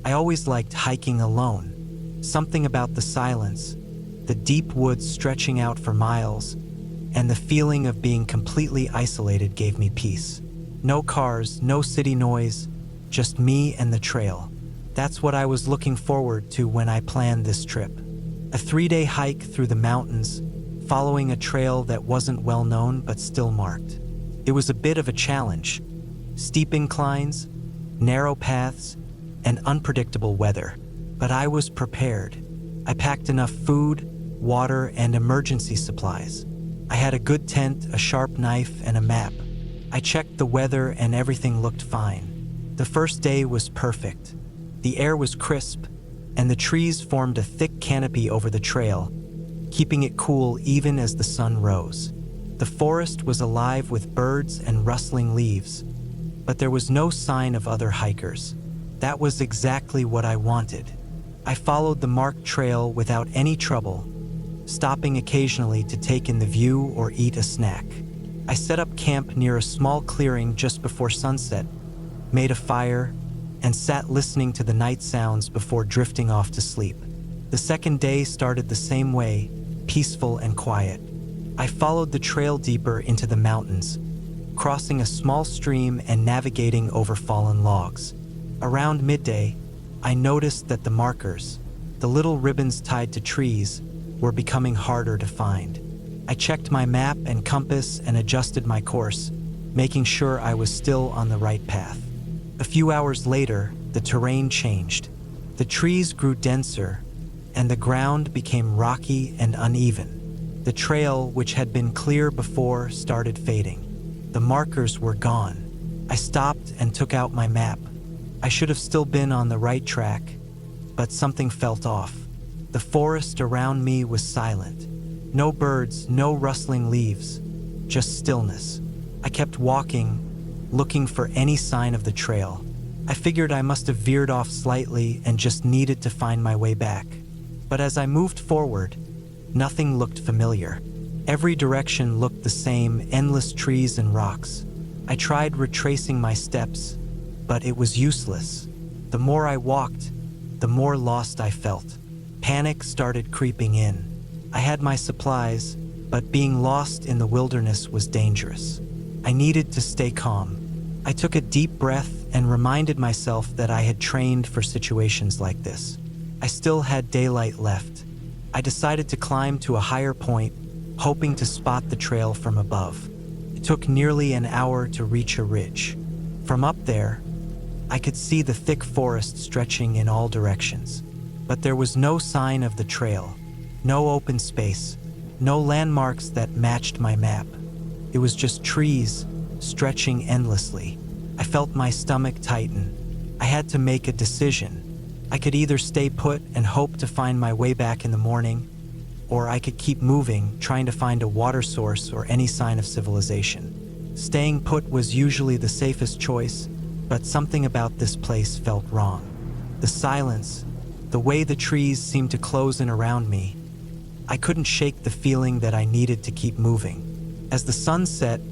I always liked hiking alone. Something about the silence, the deep woods stretching out for miles, and the feeling of being completely isolated gave me peace. No cars, no city noise, just me and the trail. That's what I was looking forward to when I planned this trip. A 3-day hike through the mountains, following a trail that wasn't well known but still marked. It was a bit of a challenge. Steep inclines, narrow paths, and unpredictable weather. But I was prepared. I packed enough food, water, and emergency supplies. I had a good tent, a sharp knife, and a map. I checked the weather and everything looked fine. The first day was perfect. The air was crisp, and the trees formed a thick canopy over the trail, keeping it cool even as the sun rose. The forest was alive with birds and rustling leaves, but there was no sign of other hikers. That was exactly what I wanted. I followed the marked trail without any trouble, stopping occasionally to take in the view or eat a snack. I set up camp near a small clearing just before sunset, made a fire, and sat listening to the night sounds before drifting off to sleep. The second day started the same way, peaceful and quiet. I followed the trail deeper into the mountains, crossing a small stream and navigating over fallen logs. Around midday, I noticed that the markers, the little ribbons tied to trees, were becoming harder to find. I checked my map and compass and adjusted my course, making sure I was still on the right path. A few hours later, the terrain changed. The trees grew denser, and the ground became rocky and uneven. The trail, which had been clear before, started fading. The markers were gone. I stopped and took out my map. I should have still been on the right track, but something felt off. The forest around me was silent. No birds, no rustling leaves, just stillness. I kept walking, looking for any sign of the trail. I figured I must have veered off slightly and just needed to find my way back. But as I moved forward, nothing looked familiar. Every direction looked the same, endless trees and rocks. I tried retracing my steps, but it was useless. The more I walked, the more lost I felt. Panic started creeping in. I had my supplies, but being lost in the wilderness was dangerous. I needed to stay calm. I took a deep breath and reminded myself that I had trained for situations like this. I still had daylight left. I decided to climb to a higher point, hoping to spot the trail from above. It took nearly an hour to reach a ridge. From up there, I could see the thick forest stretching in all directions. But there was no sign of the trail, no open space, no landmarks that matched my map. It was just trees, stretching endlessly. I felt my stomach tighten. I had to make a decision. I could either stay put and hope to find my way back in the morning, or I could keep moving, trying to find a water source or any sign of civilization. Staying put was usually the safest choice, but something about this place felt wrong. The silence, the way the trees seemed to close in around me, I couldn't shake the feeling that I needed to keep moving. As the sun set,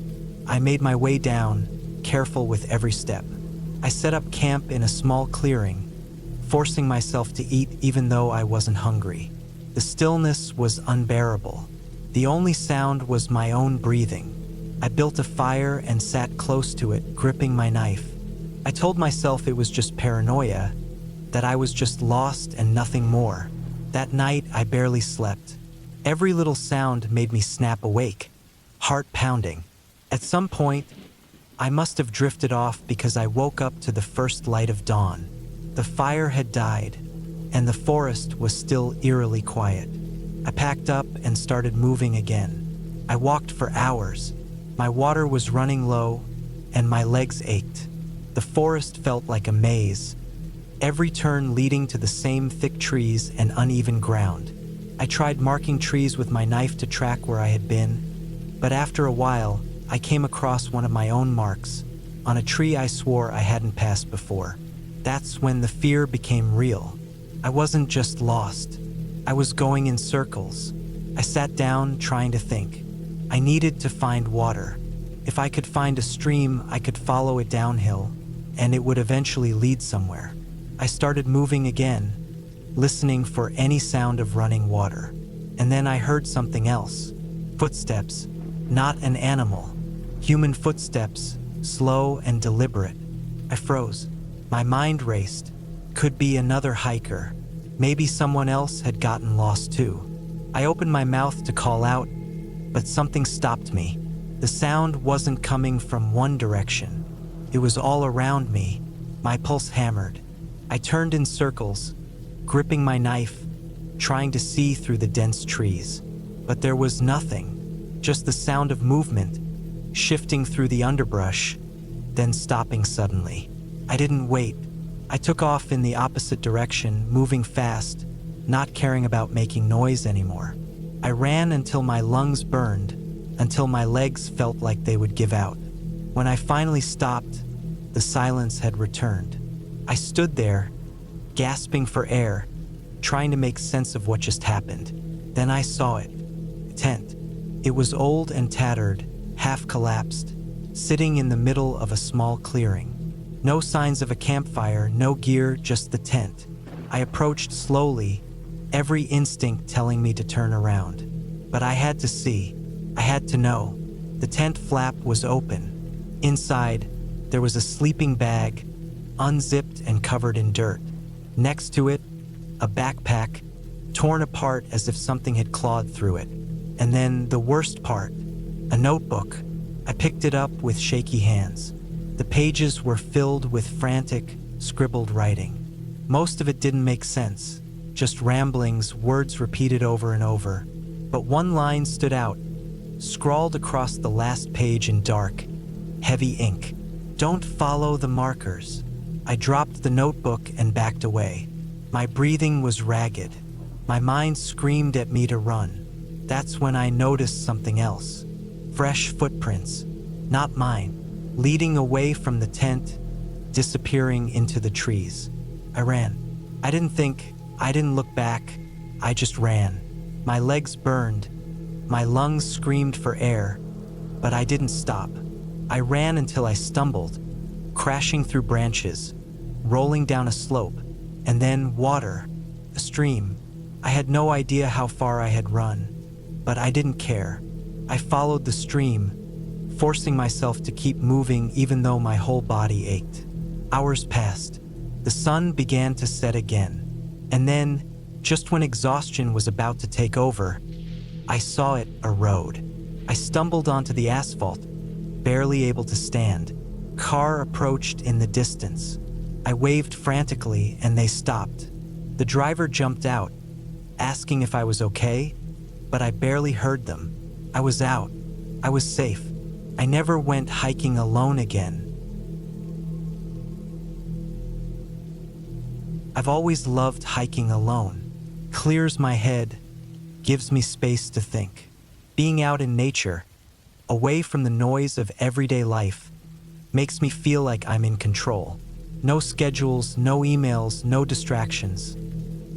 I made my way down, careful with every step. I set up camp in a small clearing, forcing myself to eat even though I wasn't hungry. The stillness was unbearable. The only sound was my own breathing. I built a fire and sat close to it, gripping my knife. I told myself it was just paranoia, that I was just lost and nothing more. That night, I barely slept. Every little sound made me snap awake, heart pounding. At some point, I must have drifted off because I woke up to the first light of dawn. The fire had died, and the forest was still eerily quiet. I packed up and started moving again. I walked for hours. My water was running low, and my legs ached. The forest felt like a maze, every turn leading to the same thick trees and uneven ground. I tried marking trees with my knife to track where I had been, but after a while, I came across one of my own marks, on a tree I swore I hadn't passed before. That's when the fear became real. I wasn't just lost. I was going in circles. I sat down, trying to think. I needed to find water. If I could find a stream, I could follow it downhill, and it would eventually lead somewhere. I started moving again, listening for any sound of running water. And then I heard something else. Footsteps, not an animal. Human footsteps, slow and deliberate. I froze. My mind raced. Could be another hiker. Maybe someone else had gotten lost too. I opened my mouth to call out, but something stopped me. The sound wasn't coming from one direction. It was all around me. My pulse hammered. I turned in circles, gripping my knife, trying to see through the dense trees. But there was nothing, just the sound of movement, shifting through the underbrush, then stopping suddenly. I didn't wait. I took off in the opposite direction, moving fast, not caring about making noise anymore. I ran until my lungs burned, until my legs felt like they would give out. When I finally stopped, the silence had returned. I stood there, gasping for air, trying to make sense of what just happened. Then I saw it. A tent. It was old and tattered, half collapsed, sitting in the middle of a small clearing. No signs of a campfire, no gear, just the tent. I approached slowly, every instinct telling me to turn around. But I had to see. I had to know. The tent flap was open. Inside, there was a sleeping bag, unzipped and covered in dirt. Next to it, a backpack, torn apart as if something had clawed through it. And then the worst part, a notebook. I picked it up with shaky hands. The pages were filled with frantic, scribbled writing. Most of it didn't make sense, just ramblings, words repeated over and over. But one line stood out, scrawled across the last page in dark, heavy ink. "Don't follow the markers." I dropped the notebook and backed away. My breathing was ragged. My mind screamed at me to run. That's when I noticed something else. Fresh footprints, not mine, leading away from the tent, disappearing into the trees. I ran. I didn't think, I didn't look back, I just ran. My legs burned, my lungs screamed for air, but I didn't stop. I ran until I stumbled, crashing through branches, rolling down a slope, and then water, a stream. I had no idea how far I had run, but I didn't care. I followed the stream, forcing myself to keep moving even though my whole body ached. Hours passed. The sun began to set again. And then, just when exhaustion was about to take over, I saw it, a road. I stumbled onto the asphalt, barely able to stand. Car approached in the distance. I waved frantically and they stopped. The driver jumped out, asking if I was okay, but I barely heard them. I was out. I was safe. I never went hiking alone again. I've always loved hiking alone. Clears my head, gives me space to think. Being out in nature, away from the noise of everyday life, makes me feel like I'm in control. No schedules, no emails, no distractions.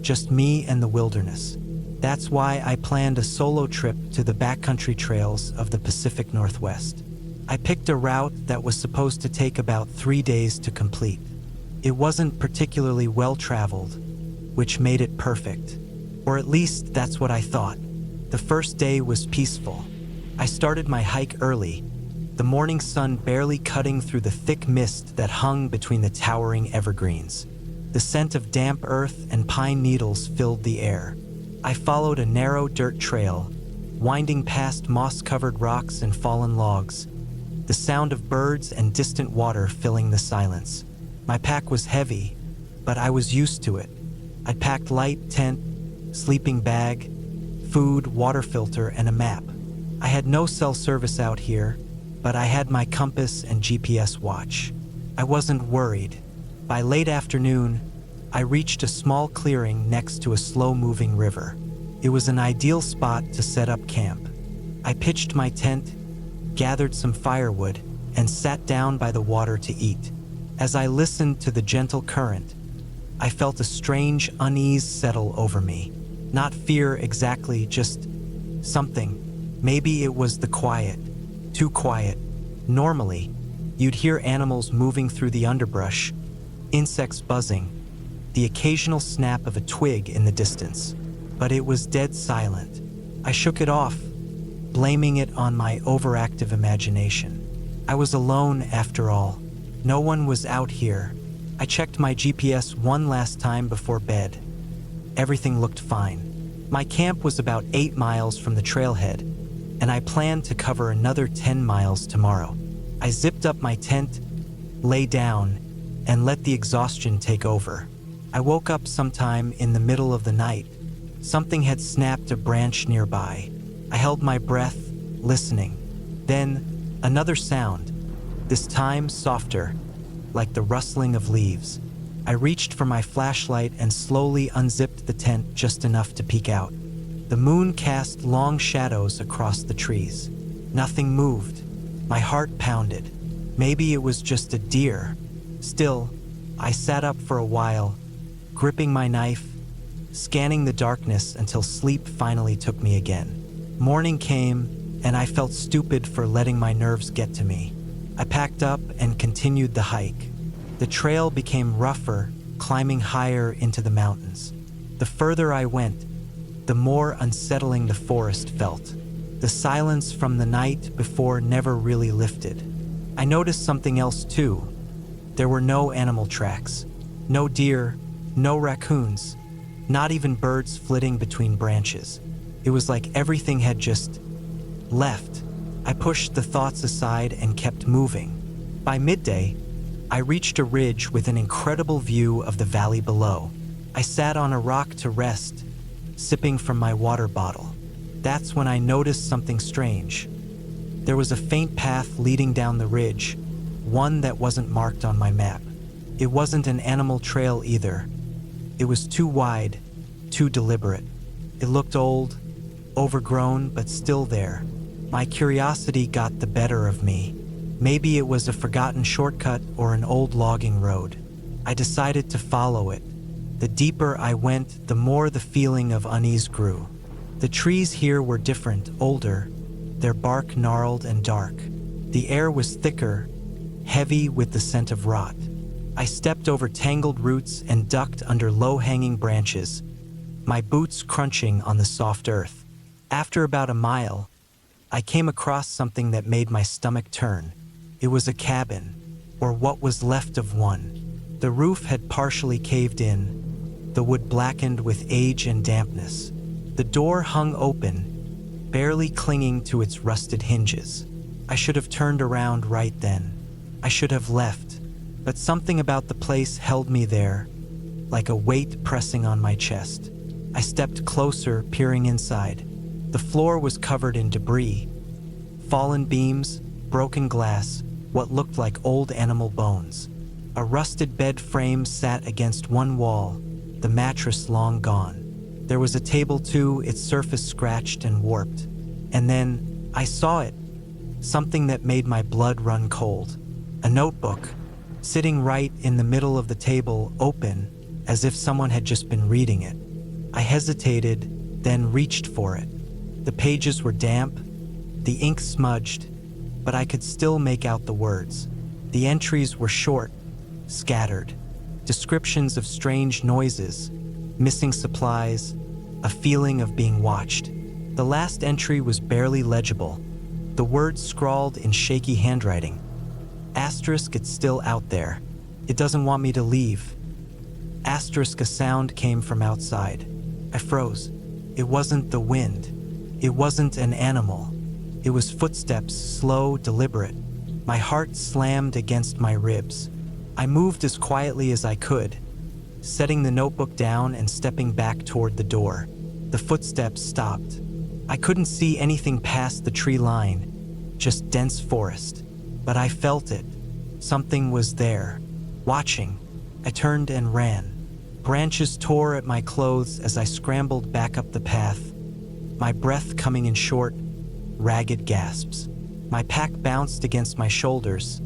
Just me and the wilderness. That's why I planned a solo trip to the backcountry trails of the Pacific Northwest. I picked a route that was supposed to take about 3 days to complete. It wasn't particularly well-traveled, which made it perfect. Or at least that's what I thought. The first day was peaceful. I started my hike early, the morning sun barely cutting through the thick mist that hung between the towering evergreens. The scent of damp earth and pine needles filled the air. I followed a narrow dirt trail, winding past moss-covered rocks and fallen logs, the sound of birds and distant water filling the silence. My pack was heavy, but I was used to it. I'd packed light tent, sleeping bag, food, water filter, and a map. I had no cell service out here, but I had my compass and GPS watch. I wasn't worried. By late afternoon, I reached a small clearing next to a slow-moving river. It was an ideal spot to set up camp. I pitched my tent, gathered some firewood, and sat down by the water to eat. As I listened to the gentle current, I felt a strange unease settle over me. Not fear exactly, just something. Maybe it was the quiet. Too quiet. Normally, you'd hear animals moving through the underbrush, insects buzzing, the occasional snap of a twig in the distance. But it was dead silent. I shook it off, blaming it on my overactive imagination. I was alone after all. No one was out here. I checked my GPS one last time before bed. Everything looked fine. My camp was about 8 miles from the trailhead, and I planned to cover another 10 miles tomorrow. I zipped up my tent, lay down, and let the exhaustion take over. I woke up sometime in the middle of the night. Something had snapped a branch nearby. I held my breath, listening. Then, another sound, this time softer, like the rustling of leaves. I reached for my flashlight and slowly unzipped the tent just enough to peek out. The moon cast long shadows across the trees. Nothing moved. My heart pounded. Maybe it was just a deer. Still, I sat up for a while, gripping my knife, scanning the darkness until sleep finally took me again. Morning came, and I felt stupid for letting my nerves get to me. I packed up and continued the hike. The trail became rougher, climbing higher into the mountains. The further I went, the more unsettling the forest felt. The silence from the night before never really lifted. I noticed something else too. There were no animal tracks. No deer, no raccoons, not even birds flitting between branches. It was like everything had just left. I pushed the thoughts aside and kept moving. By midday, I reached a ridge with an incredible view of the valley below. I sat on a rock to rest, sipping from my water bottle. That's when I noticed something strange. There was a faint path leading down the ridge, one that wasn't marked on my map. It wasn't an animal trail either. It was too wide, too deliberate. It looked old, overgrown, but still there. My curiosity got the better of me. Maybe it was a forgotten shortcut or an old logging road. I decided to follow it. The deeper I went, the more the feeling of unease grew. The trees here were different, older, their bark gnarled and dark. The air was thicker, heavy with the scent of rot. I stepped over tangled roots and ducked under low-hanging branches, my boots crunching on the soft earth. After about a mile, I came across something that made my stomach turn. It was a cabin, or what was left of one. The roof had partially caved in, the wood blackened with age and dampness. The door hung open, barely clinging to its rusted hinges. I should have turned around right then. I should have left. But something about the place held me there, like a weight pressing on my chest. I stepped closer, peering inside. The floor was covered in debris, fallen beams, broken glass, what looked like old animal bones. A rusted bed frame sat against one wall, the mattress long gone. There was a table too, its surface scratched and warped. And then I saw it, something that made my blood run cold. A notebook, sitting right in the middle of the table, open, as if someone had just been reading it. I hesitated, then reached for it. The pages were damp, the ink smudged, but I could still make out the words. The entries were short, scattered. Descriptions of strange noises, missing supplies, a feeling of being watched. The last entry was barely legible, the words scrawled in shaky handwriting. Asterisk, it's still out there. It doesn't want me to leave. Asterisk, a sound came from outside. I froze. It wasn't the wind. It wasn't an animal. It was footsteps, slow, deliberate. My heart slammed against my ribs. I moved as quietly as I could, setting the notebook down and stepping back toward the door. The footsteps stopped. I couldn't see anything past the tree line, just dense forest. But I felt it. Something was there, watching. I turned and ran. Branches tore at my clothes as I scrambled back up the path, my breath coming in short, ragged gasps. My pack bounced against my shoulders,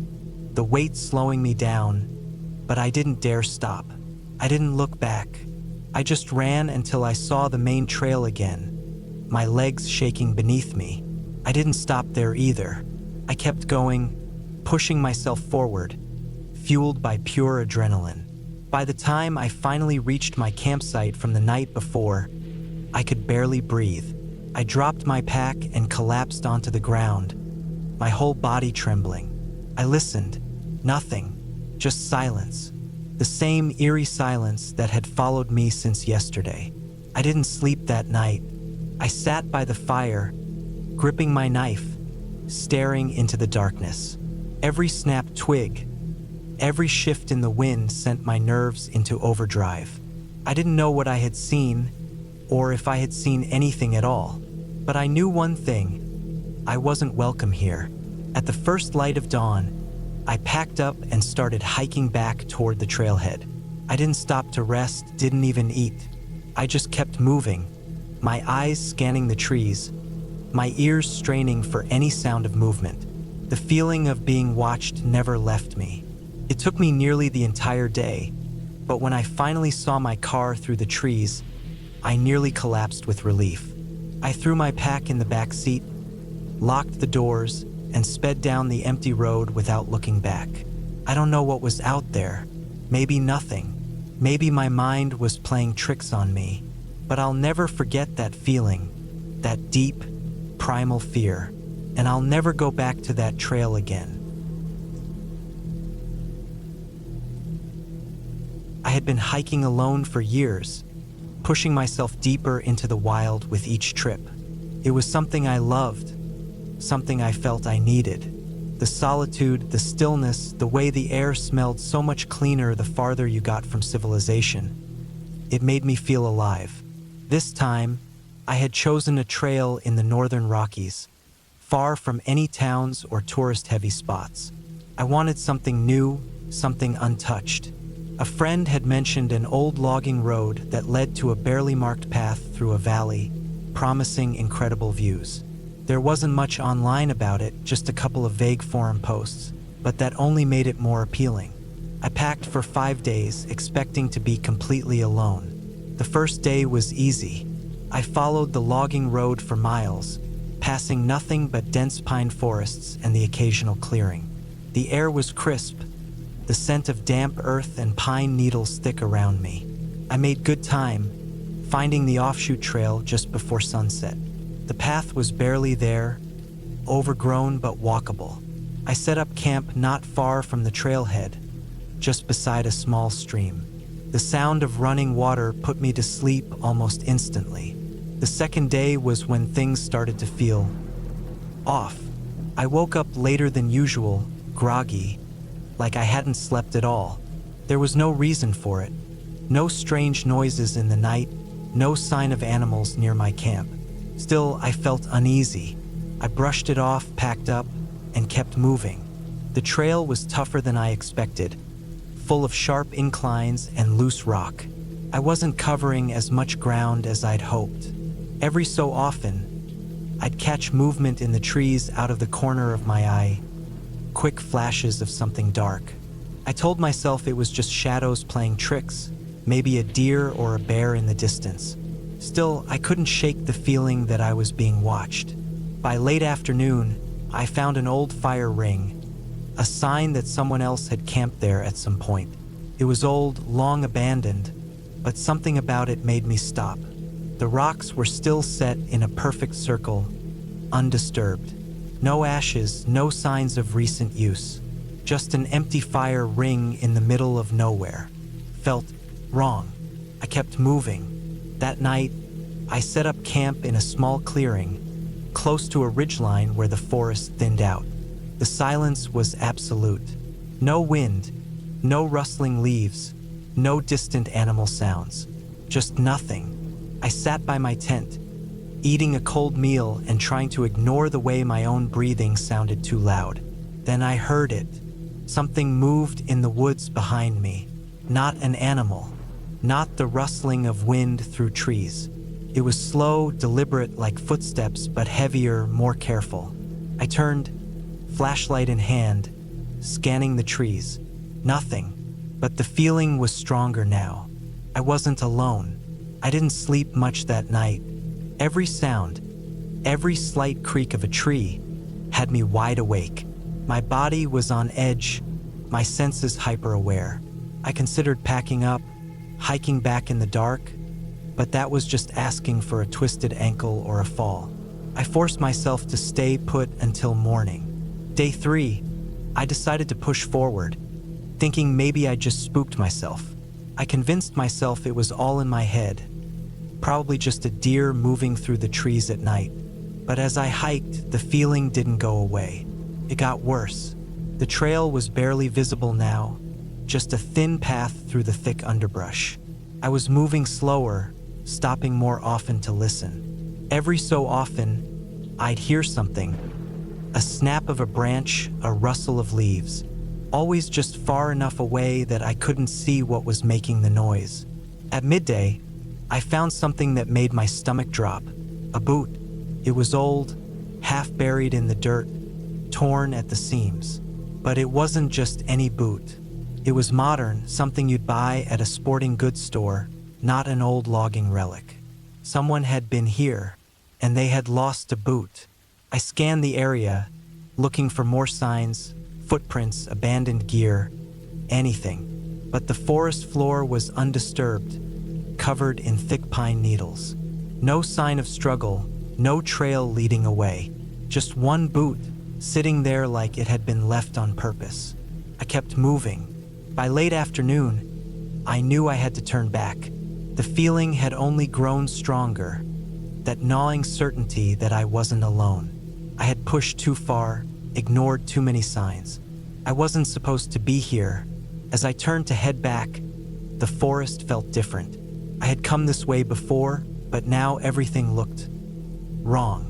the weight slowing me down, but I didn't dare stop. I didn't look back. I just ran until I saw the main trail again, my legs shaking beneath me. I didn't stop there either. I kept going, pushing myself forward, fueled by pure adrenaline. By the time I finally reached my campsite from the night before, I could barely breathe. I dropped my pack and collapsed onto the ground, my whole body trembling. I listened. Nothing. Just silence. The same eerie silence that had followed me since yesterday. I didn't sleep that night. I sat by the fire, gripping my knife, staring into the darkness. Every snapped twig, every shift in the wind sent my nerves into overdrive. I didn't know what I had seen, or if I had seen anything at all. But I knew one thing: I wasn't welcome here. At the first light of dawn, I packed up and started hiking back toward the trailhead. I didn't stop to rest, didn't even eat. I just kept moving, my eyes scanning the trees, my ears straining for any sound of movement. The feeling of being watched never left me. It took me nearly the entire day, but when I finally saw my car through the trees, I nearly collapsed with relief. I threw my pack in the back seat, locked the doors, and sped down the empty road without looking back. I don't know what was out there. Maybe nothing. Maybe my mind was playing tricks on me. But I'll never forget that feeling, that deep, primal fear. And I'll never go back to that trail again. I had been hiking alone for years, pushing myself deeper into the wild with each trip. It was something I loved, something I felt I needed. The solitude, the stillness, the way the air smelled so much cleaner the farther you got from civilization. It made me feel alive. This time, I had chosen a trail in the northern Rockies, far from any towns or tourist-heavy spots. I wanted something new, something untouched. A friend had mentioned an old logging road that led to a barely marked path through a valley, promising incredible views. There wasn't much online about it, just a couple of vague forum posts, but that only made it more appealing. I packed for 5 days, expecting to be completely alone. The first day was easy. I followed the logging road for miles, passing nothing but dense pine forests and the occasional clearing. The air was crisp, the scent of damp earth and pine needles thick around me. I made good time, finding the offshoot trail just before sunset. The path was barely there, overgrown but walkable. I set up camp not far from the trailhead, just beside a small stream. The sound of running water put me to sleep almost instantly. The second day was when things started to feel off. I woke up later than usual, groggy, like I hadn't slept at all. There was no reason for it. No strange noises in the night, no sign of animals near my camp. Still, I felt uneasy. I brushed it off, packed up, and kept moving. The trail was tougher than I expected, full of sharp inclines and loose rock. I wasn't covering as much ground as I'd hoped. Every so often, I'd catch movement in the trees out of the corner of my eye, quick flashes of something dark. I told myself it was just shadows playing tricks, maybe a deer or a bear in the distance. Still, I couldn't shake the feeling that I was being watched. By late afternoon, I found an old fire ring, a sign that someone else had camped there at some point. It was old, long abandoned, but something about it made me stop. The rocks were still set in a perfect circle, undisturbed. No ashes, no signs of recent use. Just an empty fire ring in the middle of nowhere. Felt wrong. I kept moving. That night, I set up camp in a small clearing, close to a ridgeline where the forest thinned out. The silence was absolute. No wind, no rustling leaves, no distant animal sounds. Just nothing. I sat by my tent, eating a cold meal and trying to ignore the way my own breathing sounded too loud. Then I heard it. Something moved in the woods behind me. Not an animal. Not the rustling of wind through trees. It was slow, deliberate, like footsteps, but heavier, more careful. I turned, flashlight in hand, scanning the trees. Nothing, but the feeling was stronger now. I wasn't alone. I didn't sleep much that night. Every sound, every slight creak of a tree had me wide awake. My body was on edge, my senses hyper-aware. I considered packing up, hiking back in the dark, but that was just asking for a twisted ankle or a fall. I forced myself to stay put until morning. Day 3, I decided to push forward, thinking maybe I just spooked myself. I convinced myself it was all in my head, probably just a deer moving through the trees at night. But as I hiked, the feeling didn't go away. It got worse. The trail was barely visible now, just a thin path through the thick underbrush. I was moving slower, stopping more often to listen. Every so often, I'd hear something, a snap of a branch, a rustle of leaves, always just far enough away that I couldn't see what was making the noise. At midday, I found something that made my stomach drop, a boot. It was old, half buried in the dirt, torn at the seams. But it wasn't just any boot. It was modern, something you'd buy at a sporting goods store, not an old logging relic. Someone had been here, and they had lost a boot. I scanned the area, looking for more signs, footprints, abandoned gear, anything. But the forest floor was undisturbed, covered in thick pine needles. No sign of struggle, no trail leading away. Just one boot, sitting there like it had been left on purpose. I kept moving. By late afternoon, I knew I had to turn back. The feeling had only grown stronger, that gnawing certainty that I wasn't alone. I had pushed too far, ignored too many signs. I wasn't supposed to be here. As I turned to head back, the forest felt different. I had come this way before, but now everything looked wrong.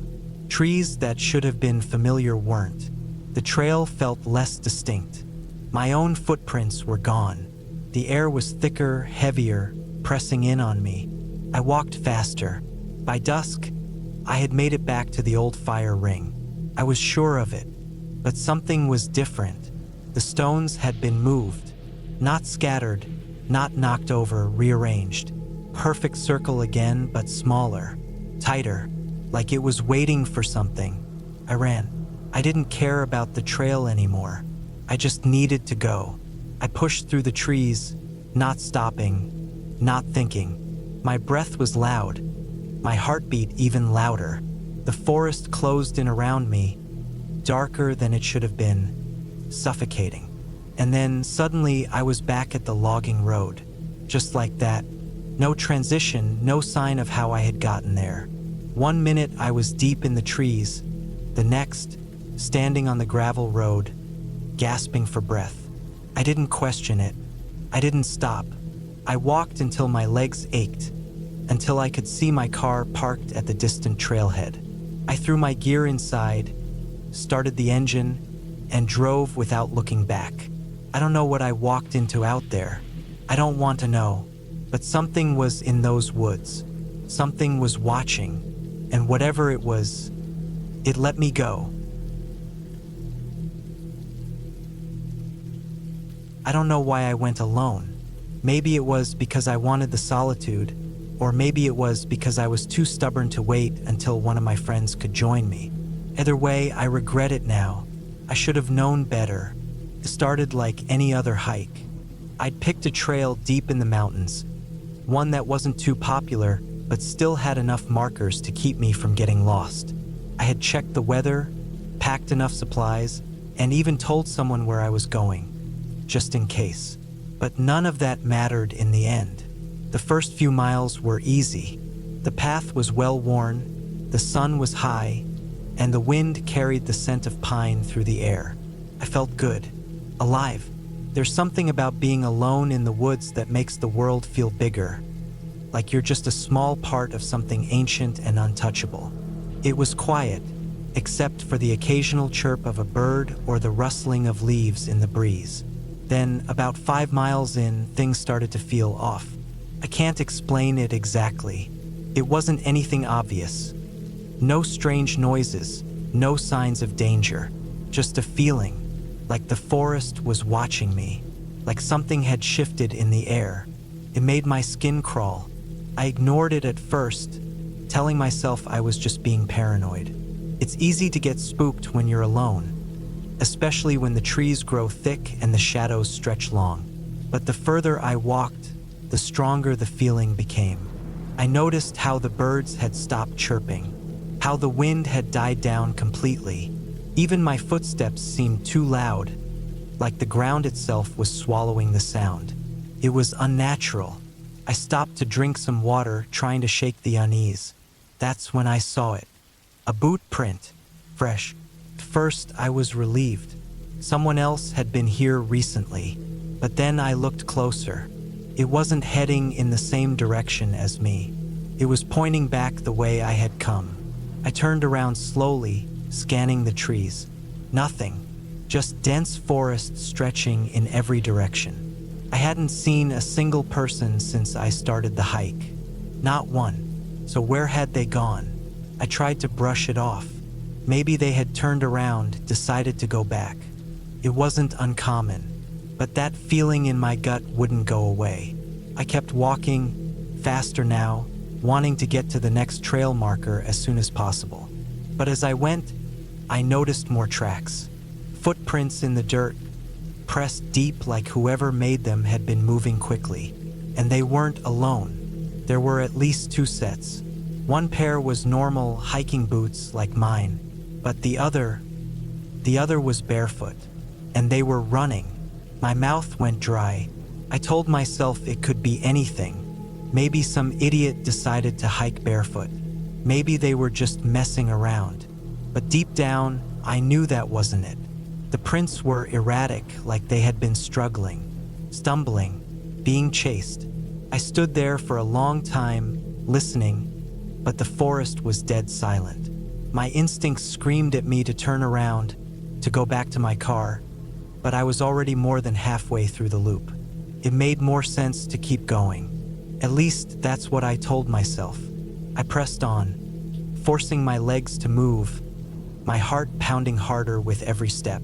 Trees that should have been familiar weren't. The trail felt less distinct. My own footprints were gone. The air was thicker, heavier, pressing in on me. I walked faster. By dusk, I had made it back to the old fire ring. I was sure of it, but something was different. The stones had been moved, not scattered, not knocked over, rearranged. Perfect circle again, but smaller, tighter, like it was waiting for something. I ran. I didn't care about the trail anymore. I just needed to go. I pushed through the trees, not stopping, not thinking. My breath was loud, my heartbeat even louder. The forest closed in around me, darker than it should have been, suffocating. And then suddenly I was back at the logging road, just like that. No transition, no sign of how I had gotten there. 1 minute I was deep in the trees, the next, standing on the gravel road, gasping for breath. I didn't question it. I didn't stop. I walked until my legs ached, until I could see my car parked at the distant trailhead. I threw my gear inside, started the engine, and drove without looking back. I don't know what I walked into out there. I don't want to know. But something was in those woods. Something was watching. And whatever it was, it let me go. I don't know why I went alone. Maybe it was because I wanted the solitude, or maybe it was because I was too stubborn to wait until one of my friends could join me. Either way, I regret it now. I should have known better. It started like any other hike. I'd picked a trail deep in the mountains, one that wasn't too popular, but still had enough markers to keep me from getting lost. I had checked the weather, packed enough supplies, and even told someone where I was going, just in case. But none of that mattered in the end. The first few miles were easy. The path was well worn, the sun was high, and the wind carried the scent of pine through the air. I felt good, alive. There's something about being alone in the woods that makes the world feel bigger, like you're just a small part of something ancient and untouchable. It was quiet, except for the occasional chirp of a bird or the rustling of leaves in the breeze. Then, about 5 miles in, things started to feel off. I can't explain it exactly. It wasn't anything obvious. No strange noises, no signs of danger, just a feeling, like the forest was watching me, like something had shifted in the air. It made my skin crawl. I ignored it at first, telling myself I was just being paranoid. It's easy to get spooked when you're alone, especially when the trees grow thick and the shadows stretch long. But the further I walked, the stronger the feeling became. I noticed how the birds had stopped chirping, how the wind had died down completely. Even my footsteps seemed too loud, like the ground itself was swallowing the sound. It was unnatural. I stopped to drink some water, trying to shake the unease. That's when I saw it. A boot print, fresh. At first, I was relieved. Someone else had been here recently, but then I looked closer. It wasn't heading in the same direction as me. It was pointing back the way I had come. I turned around slowly, scanning the trees. Nothing, just dense forest stretching in every direction. I hadn't seen a single person since I started the hike. Not one. So where had they gone? I tried to brush it off. Maybe they had turned around, decided to go back. It wasn't uncommon, but that feeling in my gut wouldn't go away. I kept walking, faster now, wanting to get to the next trail marker as soon as possible. But as I went, I noticed more tracks. Footprints in the dirt, pressed deep like whoever made them had been moving quickly. And they weren't alone. There were at least two sets. One pair was normal hiking boots like mine, but the other was barefoot. And they were running. My mouth went dry. I told myself it could be anything. Maybe some idiot decided to hike barefoot. Maybe they were just messing around. But deep down, I knew that wasn't it. The prints were erratic, like they had been struggling, stumbling, being chased. I stood there for a long time, listening, but the forest was dead silent. My instincts screamed at me to turn around, to go back to my car, but I was already more than halfway through the loop. It made more sense to keep going. At least that's what I told myself. I pressed on, forcing my legs to move, my heart pounding harder with every step.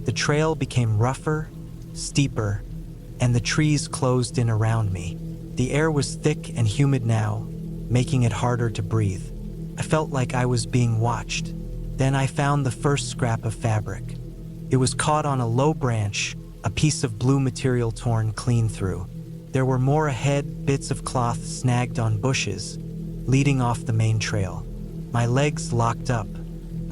The trail became rougher, steeper, and the trees closed in around me. The air was thick and humid now, making it harder to breathe. I felt like I was being watched. Then I found the first scrap of fabric. It was caught on a low branch, a piece of blue material torn clean through. There were more ahead, bits of cloth snagged on bushes, leading off the main trail. My legs locked up.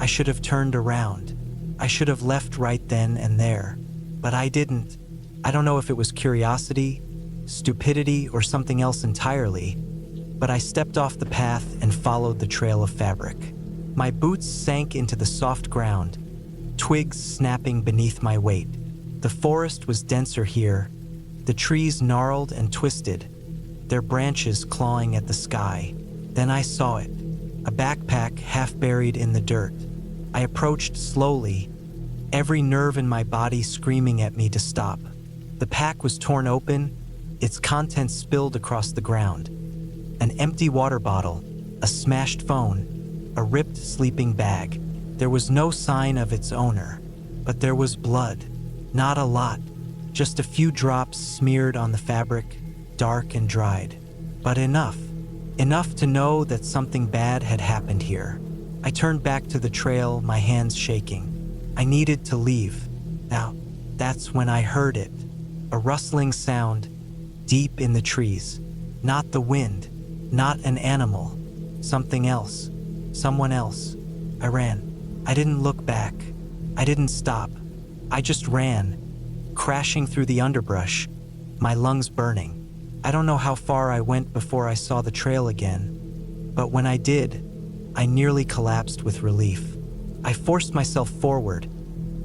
I should have turned around. I should have left right then and there. But I didn't. I don't know if it was curiosity, stupidity, or something else entirely, but I stepped off the path and followed the trail of fabric. My boots sank into the soft ground, twigs snapping beneath my weight. The forest was denser here, the trees gnarled and twisted, their branches clawing at the sky. Then I saw it, a backpack half buried in the dirt. I approached slowly, every nerve in my body screaming at me to stop. The pack was torn open, its contents spilled across the ground. An empty water bottle, a smashed phone, a ripped sleeping bag. There was no sign of its owner, but there was blood. Not a lot, just a few drops smeared on the fabric, dark and dried. But enough to know that something bad had happened here. I turned back to the trail, my hands shaking. I needed to leave. Now, that's when I heard it. A rustling sound, deep in the trees. Not the wind, not an animal. Something else, someone else. I ran. I didn't look back. I didn't stop. I just ran, crashing through the underbrush, my lungs burning. I don't know how far I went before I saw the trail again, but when I did, I nearly collapsed with relief. I forced myself forward,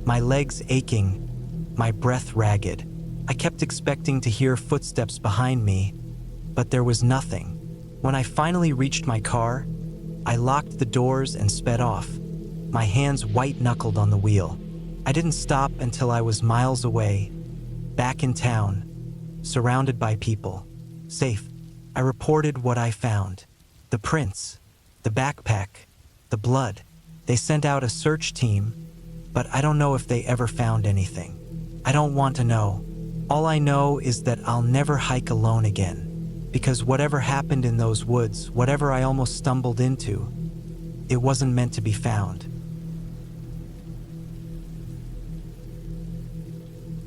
my legs aching, my breath ragged. I kept expecting to hear footsteps behind me, but there was nothing. When I finally reached my car, I locked the doors and sped off, my hands white-knuckled on the wheel. I didn't stop until I was miles away, back in town, surrounded by people, safe. I reported what I found. The prints, the backpack, the blood. They sent out a search team, but I don't know if they ever found anything. I don't want to know. All I know is that I'll never hike alone again, because whatever happened in those woods, whatever I almost stumbled into, it wasn't meant to be found.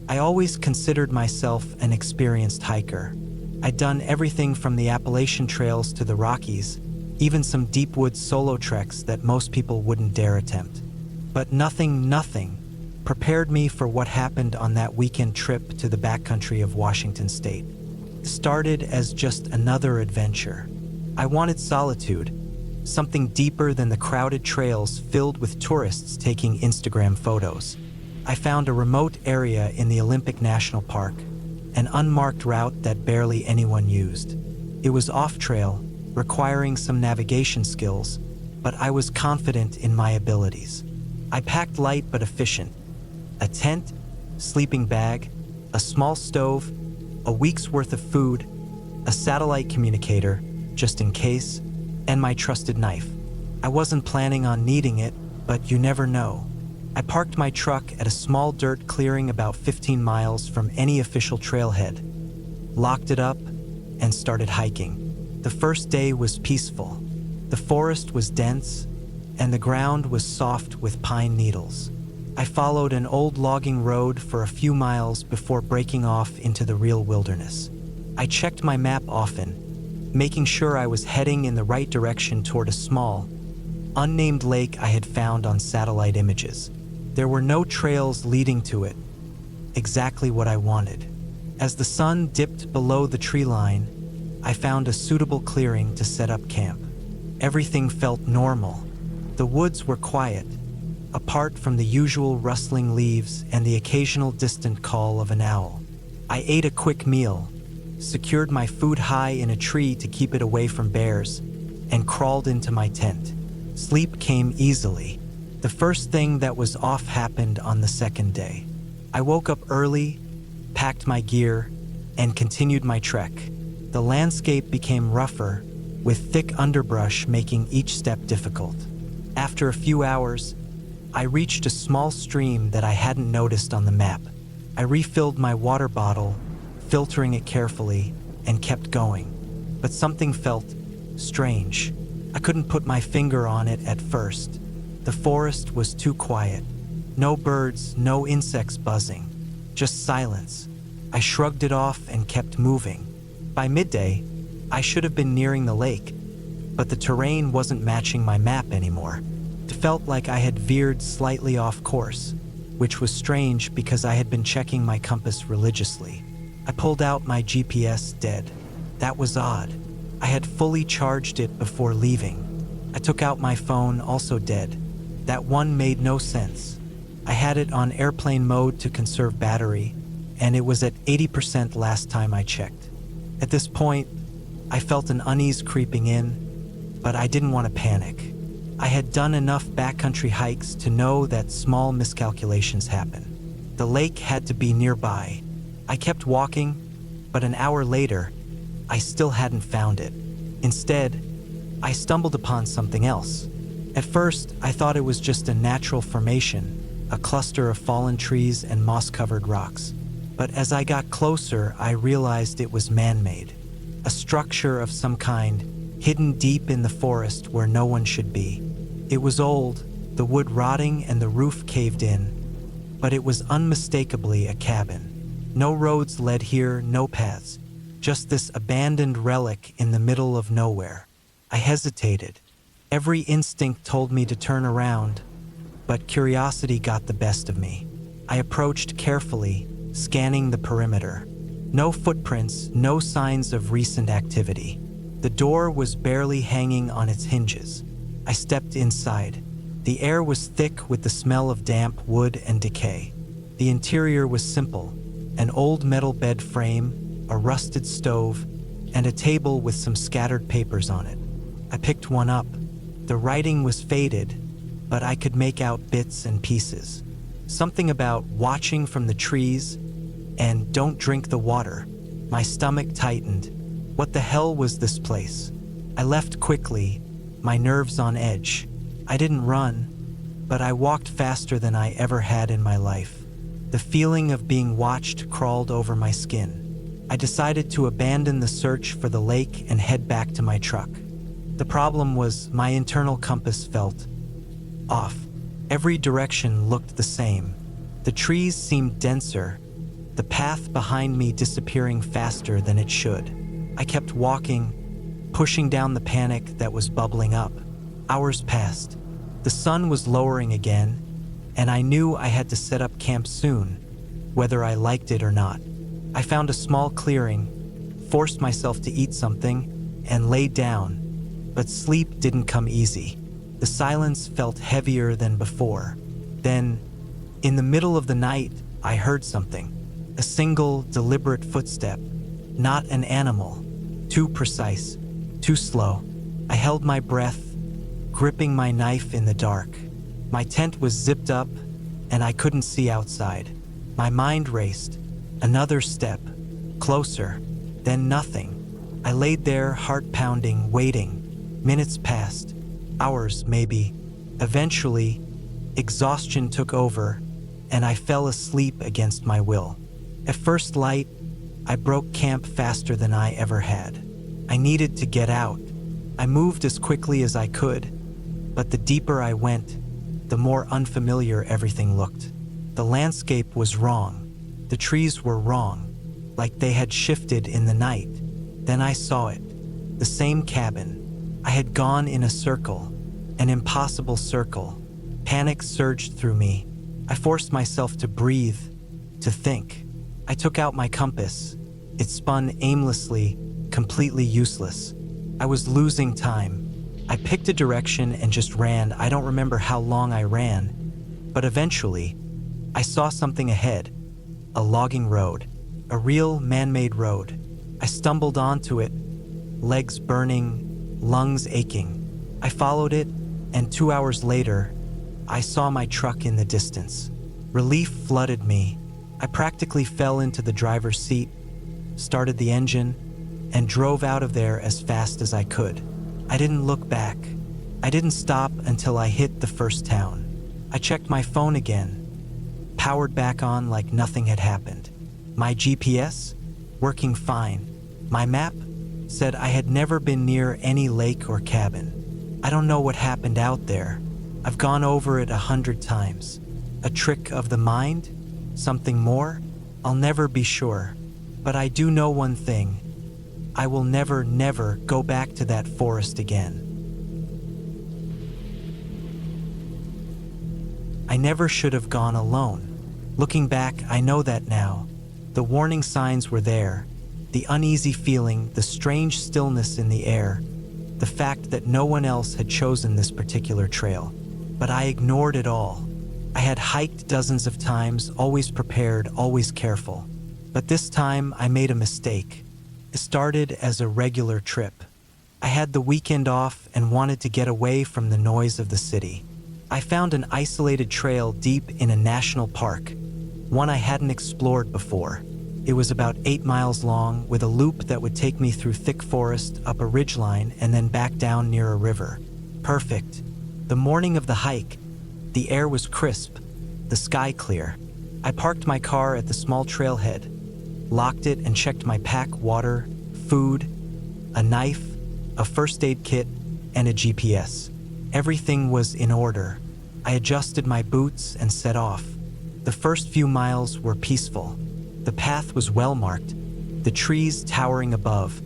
I always considered myself an experienced hiker. I'd done everything from the Appalachian trails to the Rockies, even some deep woods solo treks that most people wouldn't dare attempt. But nothing prepared me for what happened on that weekend trip to the backcountry of Washington State. It started as just another adventure. I wanted solitude, something deeper than the crowded trails filled with tourists taking Instagram photos. I found a remote area in the Olympic National Park, an unmarked route that barely anyone used. It was off-trail, requiring some navigation skills, but I was confident in my abilities. I packed light but efficient: a tent, sleeping bag, a small stove, a week's worth of food, a satellite communicator, just in case, and my trusted knife. I wasn't planning on needing it, but you never know. I parked my truck at a small dirt clearing about 15 miles from any official trailhead, locked it up, and started hiking. The first day was peaceful. The forest was dense, and the ground was soft with pine needles. I followed an old logging road for a few miles before breaking off into the real wilderness. I checked my map often, making sure I was heading in the right direction toward a small, unnamed lake I had found on satellite images. There were no trails leading to it, exactly what I wanted. As the sun dipped below the tree line, I found a suitable clearing to set up camp. Everything felt normal. The woods were quiet, apart from the usual rustling leaves and the occasional distant call of an owl. I ate a quick meal, secured my food high in a tree to keep it away from bears, and crawled into my tent. Sleep came easily. The first thing that was off happened on the second day. I woke up early, packed my gear, and continued my trek. The landscape became rougher, with thick underbrush making each step difficult. After a few hours, I reached a small stream that I hadn't noticed on the map. I refilled my water bottle, filtering it carefully, and kept going. But something felt strange. I couldn't put my finger on it at first. The forest was too quiet. No birds, no insects buzzing, just silence. I shrugged it off and kept moving. By midday, I should have been nearing the lake, but the terrain wasn't matching my map anymore. It felt like I had veered slightly off course, which was strange because I had been checking my compass religiously. I pulled out my GPS dead. That was odd. I had fully charged it before leaving. I took out my phone, also dead. That one made no sense. I had it on airplane mode to conserve battery, and it was at 80% last time I checked. At this point, I felt an unease creeping in, but I didn't want to panic. I had done enough backcountry hikes to know that small miscalculations happen. The lake had to be nearby. I kept walking, but an hour later, I still hadn't found it. Instead, I stumbled upon something else. At first, I thought it was just a natural formation, a cluster of fallen trees and moss-covered rocks. But as I got closer, I realized it was man-made. A structure of some kind, hidden deep in the forest where no one should be. It was old, the wood rotting and the roof caved in, but it was unmistakably a cabin. No roads led here, no paths, just this abandoned relic in the middle of nowhere. I hesitated. Every instinct told me to turn around, but curiosity got the best of me. I approached carefully, scanning the perimeter. No footprints, no signs of recent activity. The door was barely hanging on its hinges. I stepped inside. The air was thick with the smell of damp wood and decay. The interior was simple: an old metal bed frame, a rusted stove, and a table with some scattered papers on it. I picked one up. The writing was faded, but I could make out bits and pieces. Something about watching from the trees and don't drink the water. My stomach tightened. What the hell was this place? I left quickly, my nerves on edge. I didn't run, but I walked faster than I ever had in my life. The feeling of being watched crawled over my skin. I decided to abandon the search for the lake and head back to my truck. The problem was my internal compass felt off. Every direction looked the same. The trees seemed denser, the path behind me disappearing faster than it should. I kept walking, pushing down the panic that was bubbling up. Hours passed. The sun was lowering again, and I knew I had to set up camp soon, whether I liked it or not. I found a small clearing, forced myself to eat something, and lay down, but sleep didn't come easy. The silence felt heavier than before. Then, in the middle of the night, I heard something. A single, deliberate footstep. Not an animal. Too precise, too slow. I held my breath, gripping my knife in the dark. My tent was zipped up, and I couldn't see outside. My mind raced. Another step. Closer. Then nothing. I laid there, heart pounding, waiting. Minutes passed. Hours, maybe. Eventually, exhaustion took over, and I fell asleep against my will. At first light, I broke camp faster than I ever had. I needed to get out. I moved as quickly as I could, but the deeper I went, the more unfamiliar everything looked. The landscape was wrong. The trees were wrong, like they had shifted in the night. Then I saw it. The same cabin. I had gone in a circle, an impossible circle. Panic surged through me. I forced myself to breathe, to think. I took out my compass. It spun aimlessly, completely useless. I was losing time. I picked a direction and just ran. I don't remember how long I ran, but eventually, I saw something ahead. A logging road. A real man-made road. I stumbled onto it, legs burning, lungs aching. I followed it, and 2 hours later, I saw my truck in the distance. Relief flooded me. I practically fell into the driver's seat, started the engine, and drove out of there as fast as I could. I didn't look back. I didn't stop until I hit the first town. I checked my phone again, powered back on like nothing had happened. My GPS? Working fine. My map said I had never been near any lake or cabin. I don't know what happened out there. I've gone over it 100 times. A trick of the mind? Something more? I'll never be sure. But I do know one thing. I will never, never go back to that forest again. I never should have gone alone. Looking back, I know that now. The warning signs were there. The uneasy feeling, the strange stillness in the air, the fact that no one else had chosen this particular trail. But I ignored it all. I had hiked dozens of times, always prepared, always careful. But this time, I made a mistake. It started as a regular trip. I had the weekend off and wanted to get away from the noise of the city. I found an isolated trail deep in a national park, one I hadn't explored before. It was about 8 miles long, with a loop that would take me through thick forest, up a ridgeline, and then back down near a river. Perfect. The morning of the hike, the air was crisp, the sky clear. I parked my car at the small trailhead, locked it, and checked my pack: water, food, a knife, a first aid kit, and a GPS. Everything was in order. I adjusted my boots and set off. The first few miles were peaceful. The path was well marked, the trees towering above,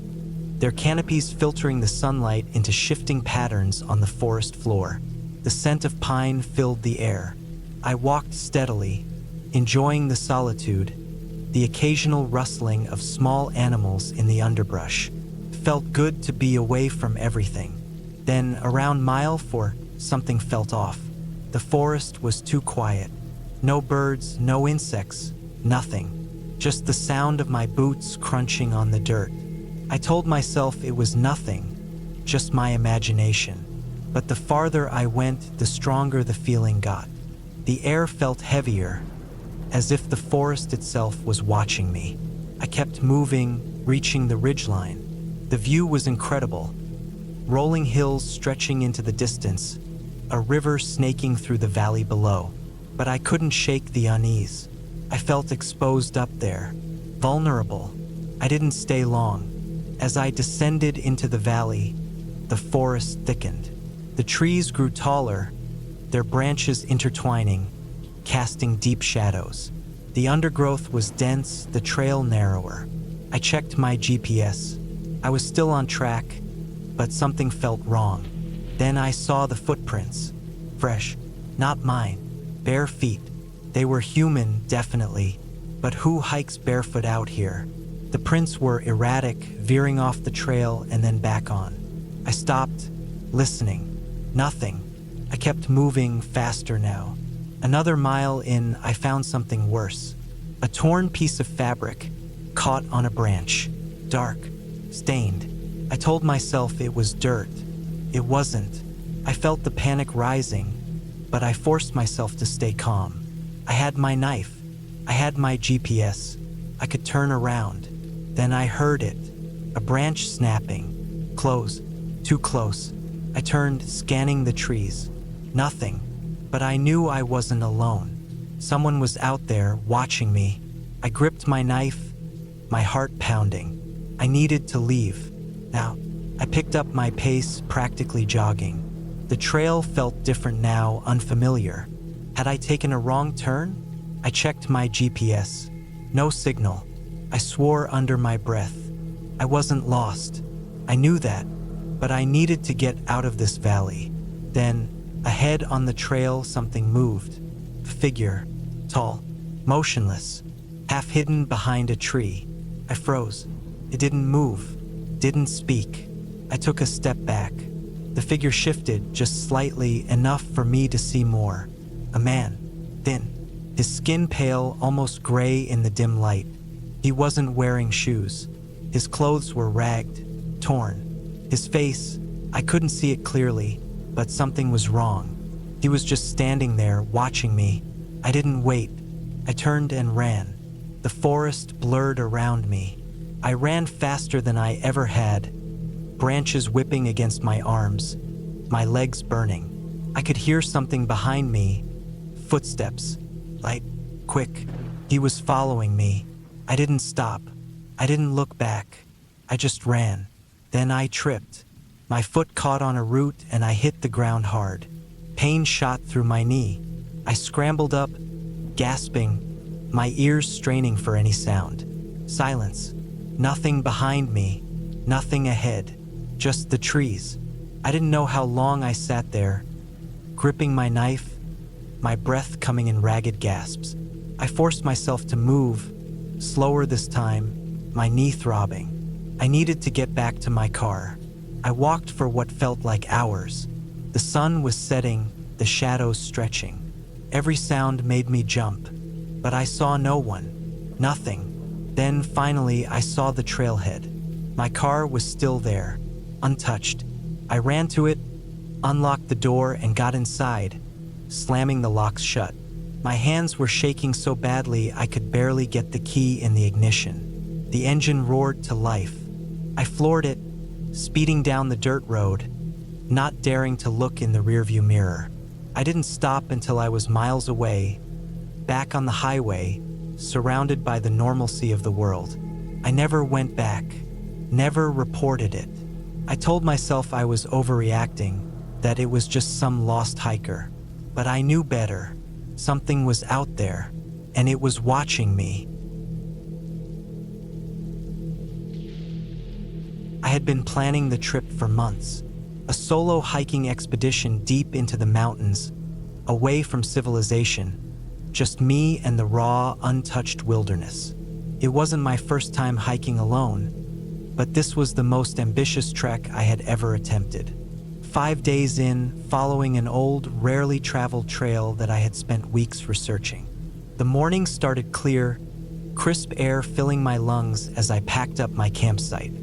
their canopies filtering the sunlight into shifting patterns on the forest floor. The scent of pine filled the air. I walked steadily, enjoying the solitude, the occasional rustling of small animals in the underbrush. Felt good to be away from everything. Then, around mile 4, something felt off. The forest was too quiet. No birds, no insects, nothing. Just the sound of my boots crunching on the dirt. I told myself it was nothing, just my imagination. But the farther I went, the stronger the feeling got. The air felt heavier, as if the forest itself was watching me. I kept moving, reaching the ridgeline. The view was incredible. Rolling hills stretching into the distance, a river snaking through the valley below. But I couldn't shake the unease. I felt exposed up there, vulnerable. I didn't stay long. As I descended into the valley, the forest thickened. The trees grew taller, their branches intertwining, casting deep shadows. The undergrowth was dense, the trail narrower. I checked my GPS. I was still on track, but something felt wrong. Then I saw the footprints. Fresh, not mine. Bare feet. They were human, definitely. But who hikes barefoot out here? The prints were erratic, veering off the trail and then back on. I stopped, listening. Nothing. I kept moving faster now. Another mile in, I found something worse. A torn piece of fabric, caught on a branch. Dark, stained. I told myself it was dirt. It wasn't. I felt the panic rising, but I forced myself to stay calm. I had my knife. I had my GPS. I could turn around. Then I heard it. A branch snapping. Close. Too close. I turned, scanning the trees. Nothing. But I knew I wasn't alone. Someone was out there, watching me. I gripped my knife, my heart pounding. I needed to leave. Now, I picked up my pace, practically jogging. The trail felt different now, unfamiliar. Had I taken a wrong turn? I checked my GPS. No signal. I swore under my breath. I wasn't lost. I knew that, but I needed to get out of this valley. Then, ahead on the trail, something moved. A figure, tall, motionless, half hidden behind a tree. I froze. It didn't move, didn't speak. I took a step back. The figure shifted just slightly, enough for me to see more. A man, thin, his skin pale, almost gray in the dim light. He wasn't wearing shoes. His clothes were ragged, torn. His face, I couldn't see it clearly, but something was wrong. He was just standing there, watching me. I didn't wait. I turned and ran. The forest blurred around me. I ran faster than I ever had, branches whipping against my arms, my legs burning. I could hear something behind me. Footsteps. Light. Quick. He was following me. I didn't stop. I didn't look back. I just ran. Then I tripped. My foot caught on a root and I hit the ground hard. Pain shot through my knee. I scrambled up, gasping, my ears straining for any sound. Silence. Nothing behind me. Nothing ahead. Just the trees. I didn't know how long I sat there, gripping my knife, my breath coming in ragged gasps. I forced myself to move, slower this time, my knee throbbing. I needed to get back to my car. I walked for what felt like hours. The sun was setting, the shadows stretching. Every sound made me jump, but I saw no one, nothing. Then finally I saw the trailhead. My car was still there, untouched. I ran to it, unlocked the door and got inside, slamming the locks shut. My hands were shaking so badly I could barely get the key in the ignition. The engine roared to life. I floored it, speeding down the dirt road, not daring to look in the rearview mirror. I didn't stop until I was miles away, back on the highway, surrounded by the normalcy of the world. I never went back, never reported it. I told myself I was overreacting, that it was just some lost hiker. But I knew better. Something was out there, and it was watching me. I had been planning the trip for months. A solo hiking expedition deep into the mountains, away from civilization. Just me and the raw, untouched wilderness. It wasn't my first time hiking alone, but this was the most ambitious trek I had ever attempted. 5 days in, following an old, rarely traveled trail that I had spent weeks researching. The morning started clear, crisp air filling my lungs as I packed up my campsite.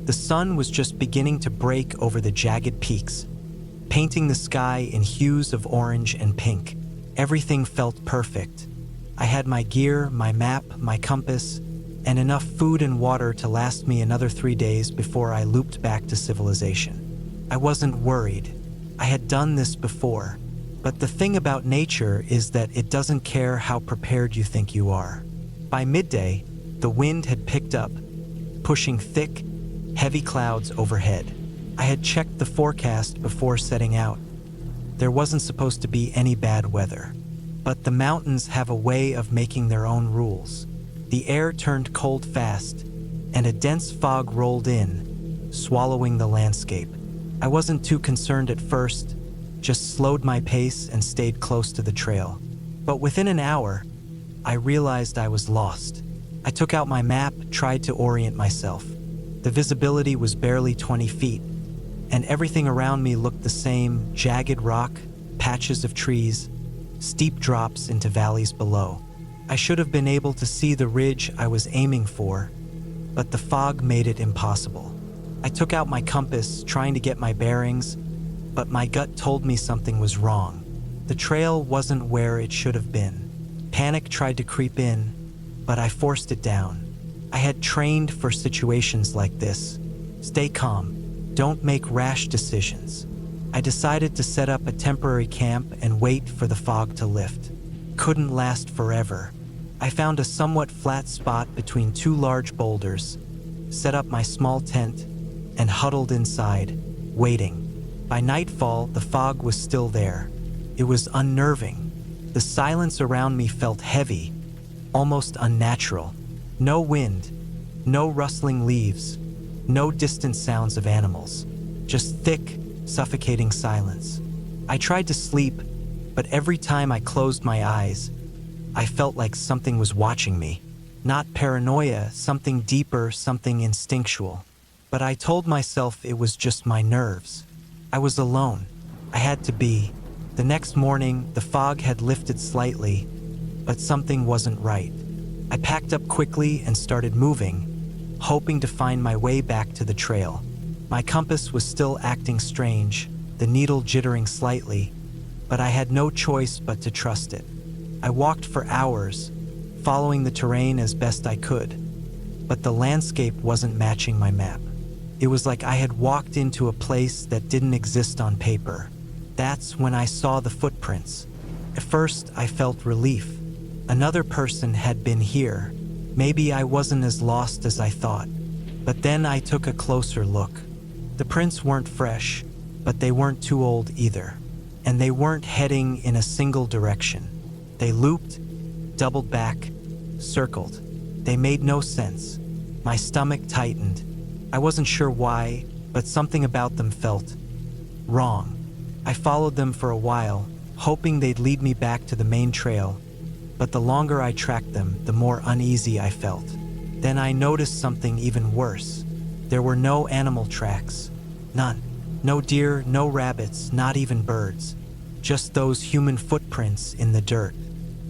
The sun was just beginning to break over the jagged peaks, painting the sky in hues of orange and pink. Everything felt perfect. I had my gear, my map, my compass, and enough food and water to last me another 3 days before I looped back to civilization. I wasn't worried. I had done this before. But the thing about nature is that it doesn't care how prepared you think you are. By midday, the wind had picked up, pushing thick, heavy clouds overhead. I had checked the forecast before setting out. There wasn't supposed to be any bad weather. But the mountains have a way of making their own rules. The air turned cold fast, and a dense fog rolled in, swallowing the landscape. I wasn't too concerned at first, just slowed my pace and stayed close to the trail. But within an hour, I realized I was lost. I took out my map, tried to orient myself. The visibility was barely 20 feet, and everything around me looked the same: jagged rock, patches of trees, steep drops into valleys below. I should have been able to see the ridge I was aiming for, but the fog made it impossible. I took out my compass, trying to get my bearings, but my gut told me something was wrong. The trail wasn't where it should have been. Panic tried to creep in, but I forced it down. I had trained for situations like this. Stay calm, don't make rash decisions. I decided to set up a temporary camp and wait for the fog to lift. Couldn't last forever. I found a somewhat flat spot between two large boulders, set up my small tent, and huddled inside, waiting. By nightfall, the fog was still there. It was unnerving. The silence around me felt heavy, almost unnatural. No wind, no rustling leaves, no distant sounds of animals, just thick, suffocating silence. I tried to sleep, but every time I closed my eyes, I felt like something was watching me. Not paranoia, something deeper, something instinctual. But I told myself it was just my nerves. I was alone. I had to be. The next morning, the fog had lifted slightly, but something wasn't right. I packed up quickly and started moving, hoping to find my way back to the trail. My compass was still acting strange, the needle jittering slightly, but I had no choice but to trust it. I walked for hours, following the terrain as best I could, but the landscape wasn't matching my map. It was like I had walked into a place that didn't exist on paper. That's when I saw the footprints. At first, I felt relief. Another person had been here. Maybe I wasn't as lost as I thought. But then I took a closer look. The prints weren't fresh, but they weren't too old either. And they weren't heading in a single direction. They looped, doubled back, circled. They made no sense. My stomach tightened. I wasn't sure why, but something about them felt wrong. I followed them for a while, hoping they'd lead me back to the main trail, but the longer I tracked them, the more uneasy I felt. Then I noticed something even worse. There were no animal tracks. None. No deer, no rabbits, not even birds. Just those human footprints in the dirt.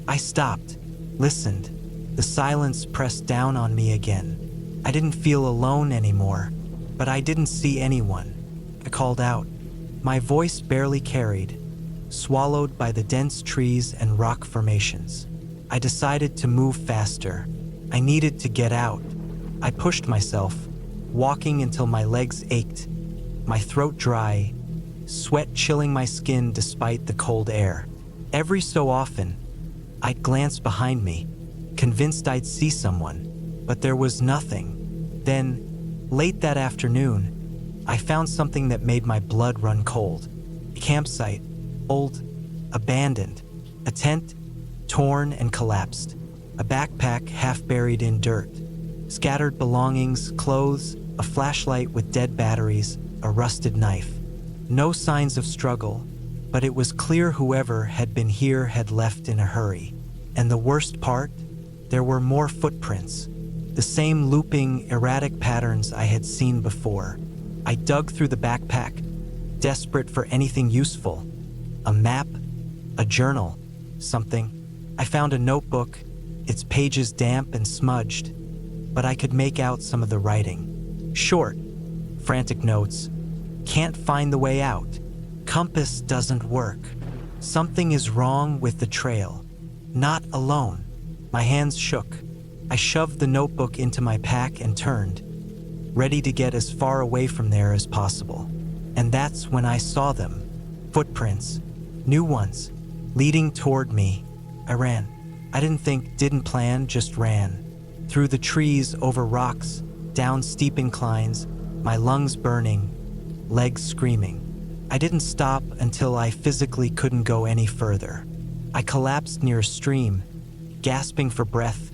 I stopped, listened. The silence pressed down on me again. I didn't feel alone anymore, but I didn't see anyone. I called out. My voice barely carried, swallowed by the dense trees and rock formations. I decided to move faster. I needed to get out. I pushed myself, walking until my legs ached, my throat dry, sweat chilling my skin despite the cold air. Every so often, I'd glance behind me, convinced I'd see someone, but there was nothing. Then, late that afternoon, I found something that made my blood run cold. A campsite, old, abandoned. A tent, torn and collapsed. A backpack half buried in dirt. Scattered belongings, clothes, a flashlight with dead batteries, a rusted knife. No signs of struggle, but it was clear whoever had been here had left in a hurry. And the worst part? There were more footprints. The same looping, erratic patterns I had seen before. I dug through the backpack, desperate for anything useful. A map, a journal, something. I found a notebook, its pages damp and smudged, but I could make out some of the writing. Short, frantic notes. Can't find the way out. Compass doesn't work. Something is wrong with the trail. Not alone. My hands shook. I shoved the notebook into my pack and turned, ready to get as far away from there as possible. And that's when I saw them. Footprints. New ones. Leading toward me. I ran. I didn't think, didn't plan, just ran. Through the trees, over rocks, down steep inclines, my lungs burning, legs screaming. I didn't stop until I physically couldn't go any further. I collapsed near a stream, gasping for breath,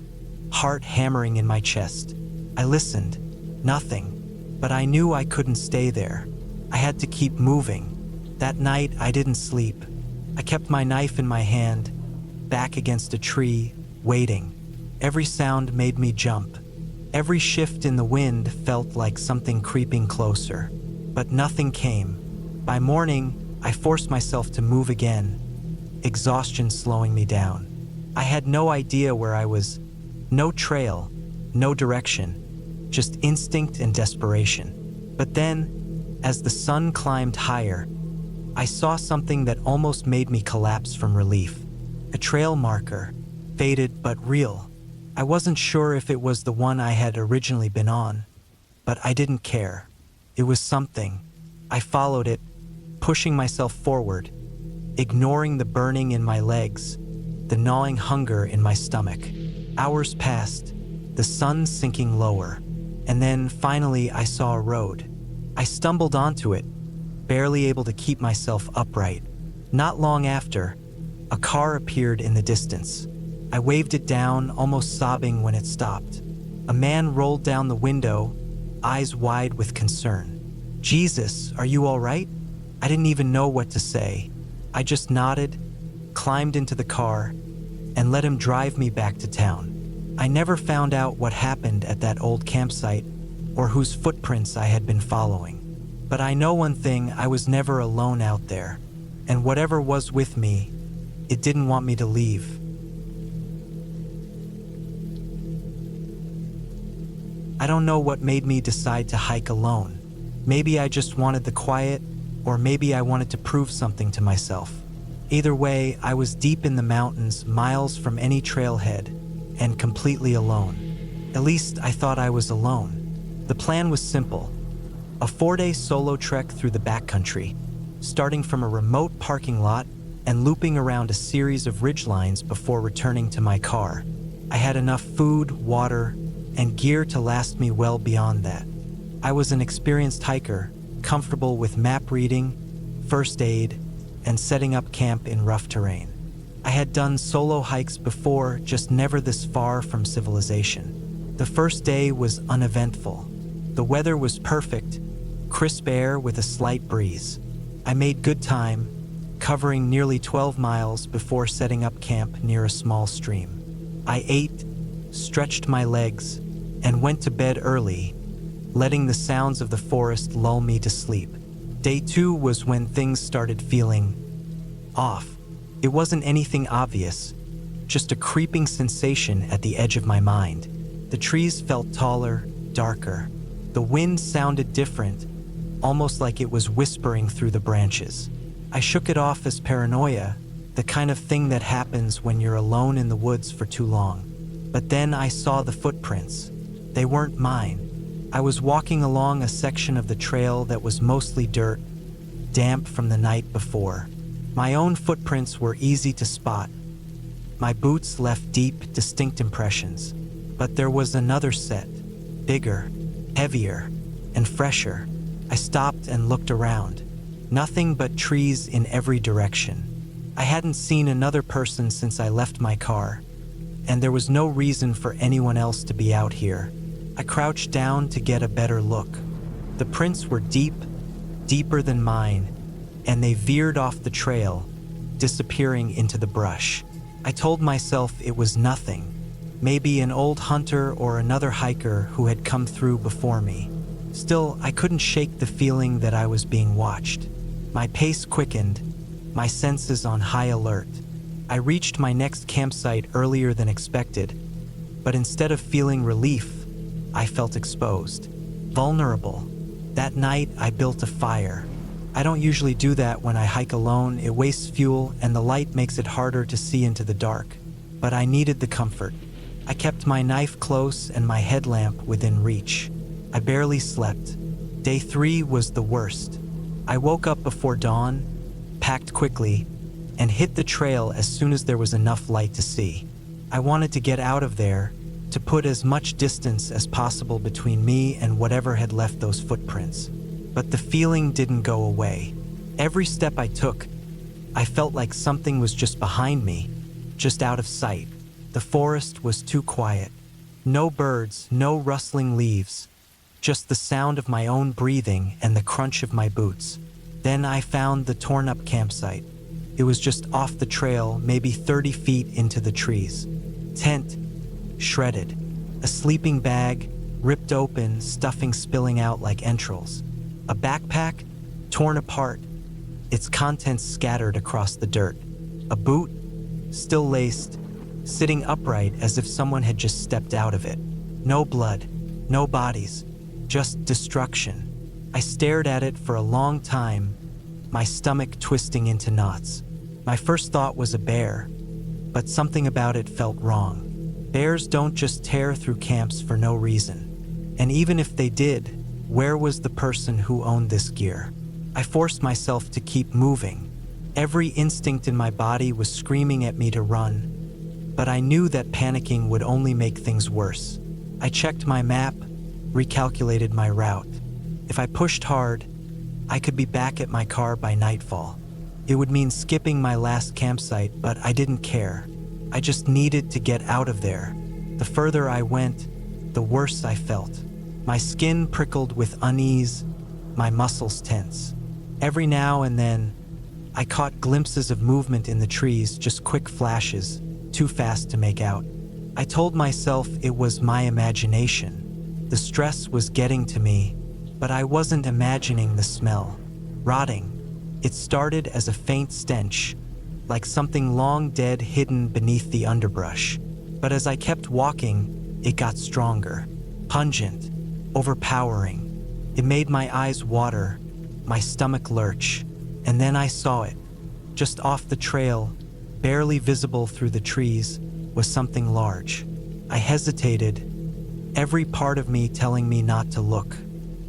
heart hammering in my chest. I listened. Nothing. But I knew I couldn't stay there. I had to keep moving. That night, I didn't sleep. I kept my knife in my hand, back against a tree, waiting. Every sound made me jump. Every shift in the wind felt like something creeping closer. But nothing came. By morning, I forced myself to move again, exhaustion slowing me down. I had no idea where I was. No trail, no direction, just instinct and desperation. But then, as the sun climbed higher, I saw something that almost made me collapse from relief. A trail marker, faded but real. I wasn't sure if it was the one I had originally been on, but I didn't care. It was something. I followed it, pushing myself forward, ignoring the burning in my legs, the gnawing hunger in my stomach. Hours passed, the sun sinking lower, and then finally I saw a road. I stumbled onto it, barely able to keep myself upright. Not long after, a car appeared in the distance. I waved it down, almost sobbing when it stopped. A man rolled down the window, eyes wide with concern. "Jesus, are you all right?" I didn't even know what to say. I just nodded, climbed into the car, and let him drive me back to town. I never found out what happened at that old campsite or whose footprints I had been following. But I know one thing, I was never alone out there, and whatever was with me, it didn't want me to leave. I don't know what made me decide to hike alone. Maybe I just wanted the quiet, or maybe I wanted to prove something to myself. Either way, I was deep in the mountains, miles from any trailhead, and completely alone. At least I thought I was alone. The plan was simple. A 4-day solo trek through the backcountry, starting from a remote parking lot and looping around a series of ridgelines before returning to my car. I had enough food, water, and gear to last me well beyond that. I was an experienced hiker, comfortable with map reading, first aid, and setting up camp in rough terrain. I had done solo hikes before, just never this far from civilization. The first day was uneventful. The weather was perfect, crisp air with a slight breeze. I made good time, covering nearly 12 miles before setting up camp near a small stream. I ate, stretched my legs, and went to bed early, letting the sounds of the forest lull me to sleep. Day 2 was when things started feeling off. It wasn't anything obvious, just a creeping sensation at the edge of my mind. The trees felt taller, darker. The wind sounded different, almost like it was whispering through the branches. I shook it off as paranoia, the kind of thing that happens when you're alone in the woods for too long. But then I saw the footprints. They weren't mine. I was walking along a section of the trail that was mostly dirt, damp from the night before. My own footprints were easy to spot. My boots left deep, distinct impressions. But there was another set, bigger, heavier, and fresher. I stopped and looked around. Nothing but trees in every direction. I hadn't seen another person since I left my car, and there was no reason for anyone else to be out here. I crouched down to get a better look. The prints were deep, deeper than mine, and they veered off the trail, disappearing into the brush. I told myself it was nothing, maybe an old hunter or another hiker who had come through before me. Still, I couldn't shake the feeling that I was being watched. My pace quickened, my senses on high alert. I reached my next campsite earlier than expected, but instead of feeling relief, I felt exposed, vulnerable. That night, I built a fire. I don't usually do that when I hike alone. It wastes fuel and the light makes it harder to see into the dark. But I needed the comfort. I kept my knife close and my headlamp within reach. I barely slept. Day 3 was the worst. I woke up before dawn, packed quickly, and hit the trail as soon as there was enough light to see. I wanted to get out of there, to put as much distance as possible between me and whatever had left those footprints. But the feeling didn't go away. Every step I took, I felt like something was just behind me, just out of sight. The forest was too quiet. No birds, no rustling leaves, just the sound of my own breathing and the crunch of my boots. Then I found the torn-up campsite. It was just off the trail, maybe 30 feet into the trees. Tent, shredded. A sleeping bag, ripped open, stuffing spilling out like entrails. A backpack, torn apart, its contents scattered across the dirt. A boot, still laced, sitting upright as if someone had just stepped out of it. No blood, no bodies, just destruction. I stared at it for a long time, my stomach twisting into knots. My first thought was a bear, but something about it felt wrong. Bears don't just tear through camps for no reason. And even if they did, where was the person who owned this gear? I forced myself to keep moving. Every instinct in my body was screaming at me to run, but I knew that panicking would only make things worse. I checked my map, recalculated my route. If I pushed hard, I could be back at my car by nightfall. It would mean skipping my last campsite, but I didn't care. I just needed to get out of there. The further I went, the worse I felt. My skin prickled with unease, my muscles tense. Every now and then, I caught glimpses of movement in the trees, just quick flashes, too fast to make out. I told myself it was my imagination. The stress was getting to me, but I wasn't imagining the smell. Rotting. It started as a faint stench, like something long dead hidden beneath the underbrush. But as I kept walking, it got stronger, pungent, overpowering. It made my eyes water, my stomach lurch, and then I saw it. Just off the trail, barely visible through the trees, was something large. I hesitated, every part of me telling me not to look.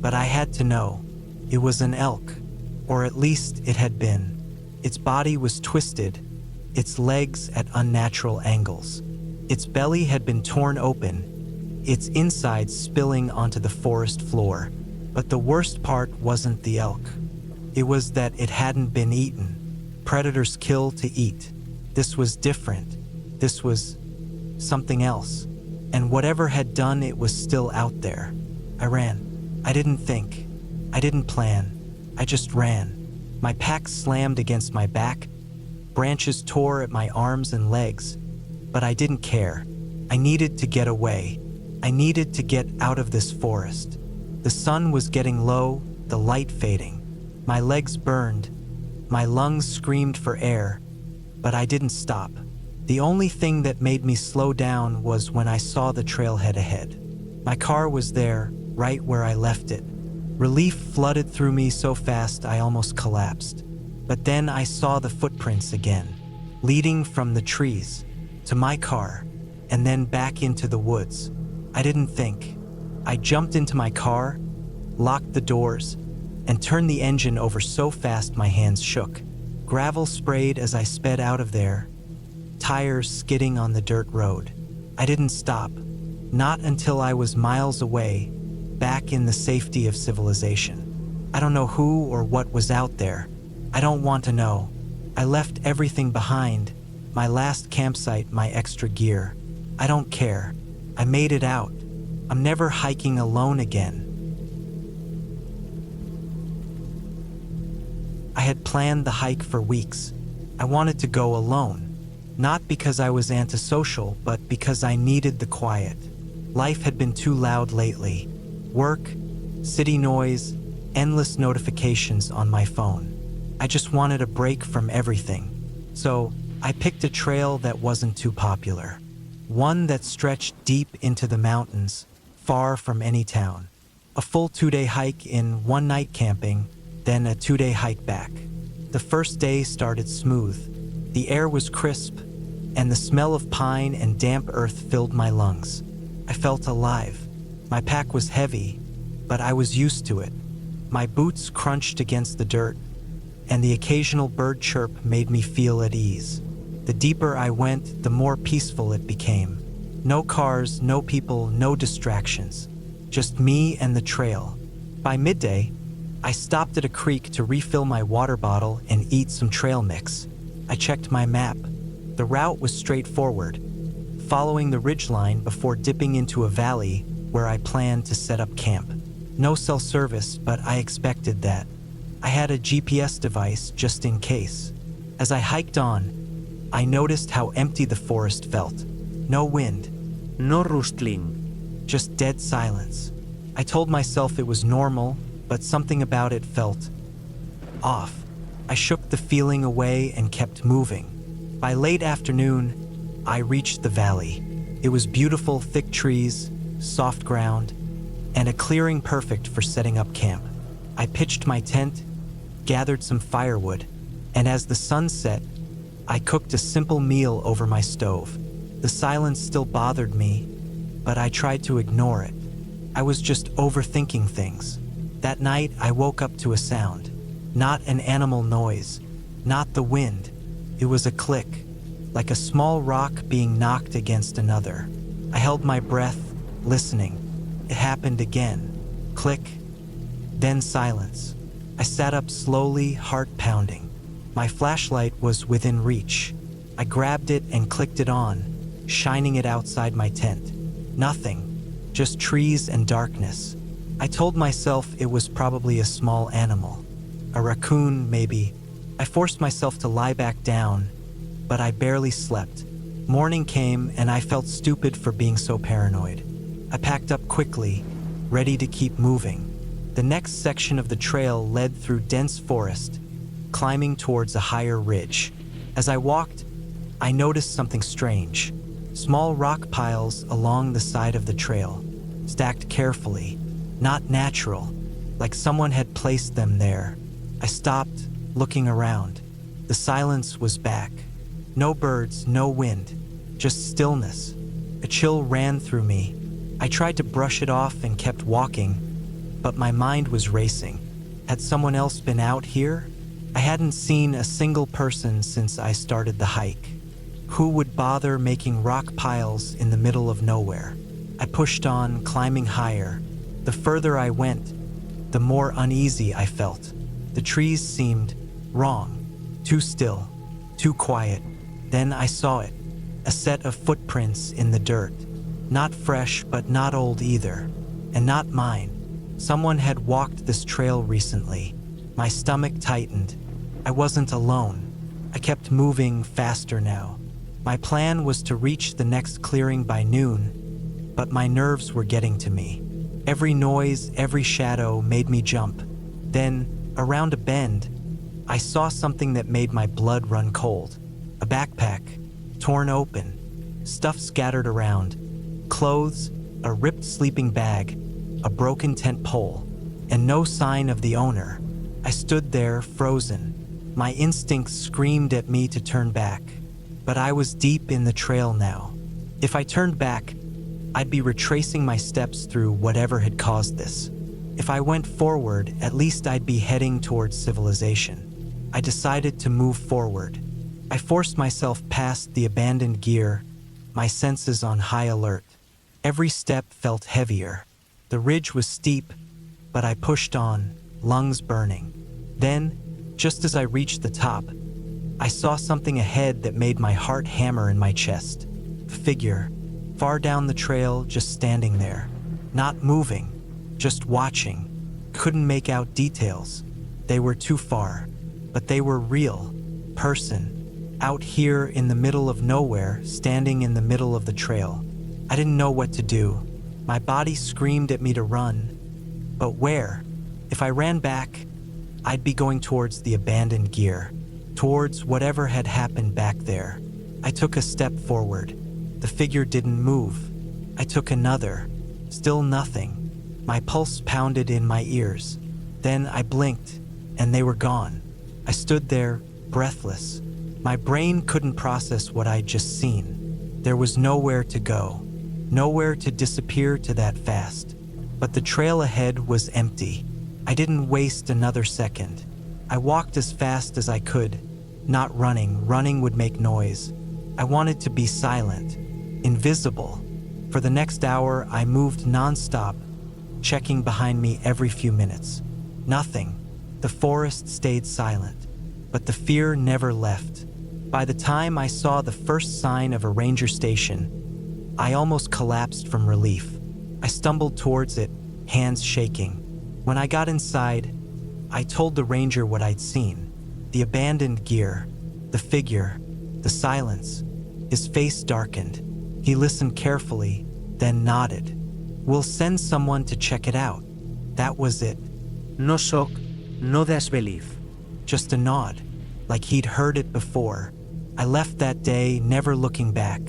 But I had to know. It was an elk, or at least it had been. Its body was twisted, its legs at unnatural angles. Its belly had been torn open, its insides spilling onto the forest floor. But the worst part wasn't the elk. It was that it hadn't been eaten. Predators kill to eat. This was different. This was something else. And whatever had done it was still out there. I ran. I didn't think. I didn't plan. I just ran. My pack slammed against my back. Branches tore at my arms and legs. But I didn't care. I needed to get away. I needed to get out of this forest. The sun was getting low, the light fading. My legs burned. My lungs screamed for air. But I didn't stop. The only thing that made me slow down was when I saw the trailhead ahead. My car was there, right where I left it. Relief flooded through me so fast I almost collapsed. But then I saw the footprints again, leading from the trees to my car, and then back into the woods. I didn't think. I jumped into my car, locked the doors, and turned the engine over so fast my hands shook. Gravel sprayed as I sped out of there, tires skidding on the dirt road. I didn't stop, not until I was miles away, back in the safety of civilization. I don't know who or what was out there. I don't want to know. I left everything behind, my last campsite, my extra gear. I don't care. I made it out. I'm never hiking alone again. I had planned the hike for weeks. I wanted to go alone, not because I was antisocial, but because I needed the quiet. Life had been too loud lately. Work, city noise, endless notifications on my phone. I just wanted a break from everything. So I picked a trail that wasn't too popular. One that stretched deep into the mountains, far from any town. A full 2-day hike in one night camping, then a 2-day hike back. The first day started smooth. The air was crisp, and the smell of pine and damp earth filled my lungs. I felt alive. My pack was heavy, but I was used to it. My boots crunched against the dirt, and the occasional bird chirp made me feel at ease. The deeper I went, the more peaceful it became. No cars, no people, no distractions. Just me and the trail. By midday, I stopped at a creek to refill my water bottle and eat some trail mix. I checked my map. The route was straightforward, following the ridgeline before dipping into a valley where I planned to set up camp. No cell service, but I expected that. I had a GPS device just in case. As I hiked on, I noticed how empty the forest felt. No wind. No rustling. Just dead silence. I told myself it was normal, but something about it felt off. I shook the feeling away and kept moving. By late afternoon, I reached the valley. It was beautiful, thick trees, soft ground, and a clearing perfect for setting up camp. I pitched my tent, gathered some firewood, and as the sun set, I cooked a simple meal over my stove. The silence still bothered me, but I tried to ignore it. I was just overthinking things. That night, I woke up to a sound. Not an animal noise, not the wind. It was a click, like a small rock being knocked against another. I held my breath, listening. It happened again. Click, then silence. I sat up slowly, heart pounding. My flashlight was within reach. I grabbed it and clicked it on, shining it outside my tent. Nothing, just trees and darkness. I told myself it was probably a small animal. A raccoon, maybe. I forced myself to lie back down, but I barely slept. Morning came and I felt stupid for being so paranoid. I packed up quickly, ready to keep moving. The next section of the trail led through dense forest, climbing towards a higher ridge. As I walked, I noticed something strange. Small rock piles along the side of the trail, stacked carefully, not natural, like someone had placed them there. I stopped, looking around. The silence was back. No birds, no wind, just stillness. A chill ran through me. I tried to brush it off and kept walking, but my mind was racing. Had someone else been out here? I hadn't seen a single person since I started the hike. Who would bother making rock piles in the middle of nowhere? I pushed on, climbing higher. The further I went, the more uneasy I felt. The trees seemed wrong, too still, too quiet. Then I saw it, a set of footprints in the dirt. Not fresh, but not old either, and not mine. Someone had walked this trail recently. My stomach tightened. I wasn't alone. I kept moving faster now. My plan was to reach the next clearing by noon, but my nerves were getting to me. Every noise, every shadow made me jump. Then, around a bend, I saw something that made my blood run cold. A backpack, torn open, stuff scattered around, clothes, a ripped sleeping bag, a broken tent pole, and no sign of the owner. I stood there, frozen. My instincts screamed at me to turn back, but I was deep in the trail now. If I turned back, I'd be retracing my steps through whatever had caused this. If I went forward, at least I'd be heading towards civilization. I decided to move forward. I forced myself past the abandoned gear, my senses on high alert. Every step felt heavier. The ridge was steep, but I pushed on, lungs burning. Then, just as I reached the top, I saw something ahead that made my heart hammer in my chest. A figure, far down the trail, just standing there. Not moving, just watching. Couldn't make out details. They were too far, but they were real. Person, out here in the middle of nowhere, standing in the middle of the trail. I didn't know what to do. My body screamed at me to run, but where? If I ran back, I'd be going towards the abandoned gear, towards whatever had happened back there. I took a step forward. The figure didn't move. I took another. Still nothing. My pulse pounded in my ears. Then I blinked, and they were gone. I stood there, breathless. My brain couldn't process what I'd just seen. There was nowhere to go, nowhere to disappear to that fast. But the trail ahead was empty. I didn't waste another second. I walked as fast as I could. Not running. Running would make noise. I wanted to be silent, invisible. For the next hour, I moved nonstop, checking behind me every few minutes. Nothing. The forest stayed silent, but the fear never left. By the time I saw the first sign of a ranger station, I almost collapsed from relief. I stumbled towards it, hands shaking. When I got inside, I told the ranger what I'd seen. The abandoned gear, the figure, the silence. His face darkened. He listened carefully, then nodded. "We'll send someone to check it out." That was it. No shock, no disbelief. Just a nod, like he'd heard it before. I left that day, never looking back.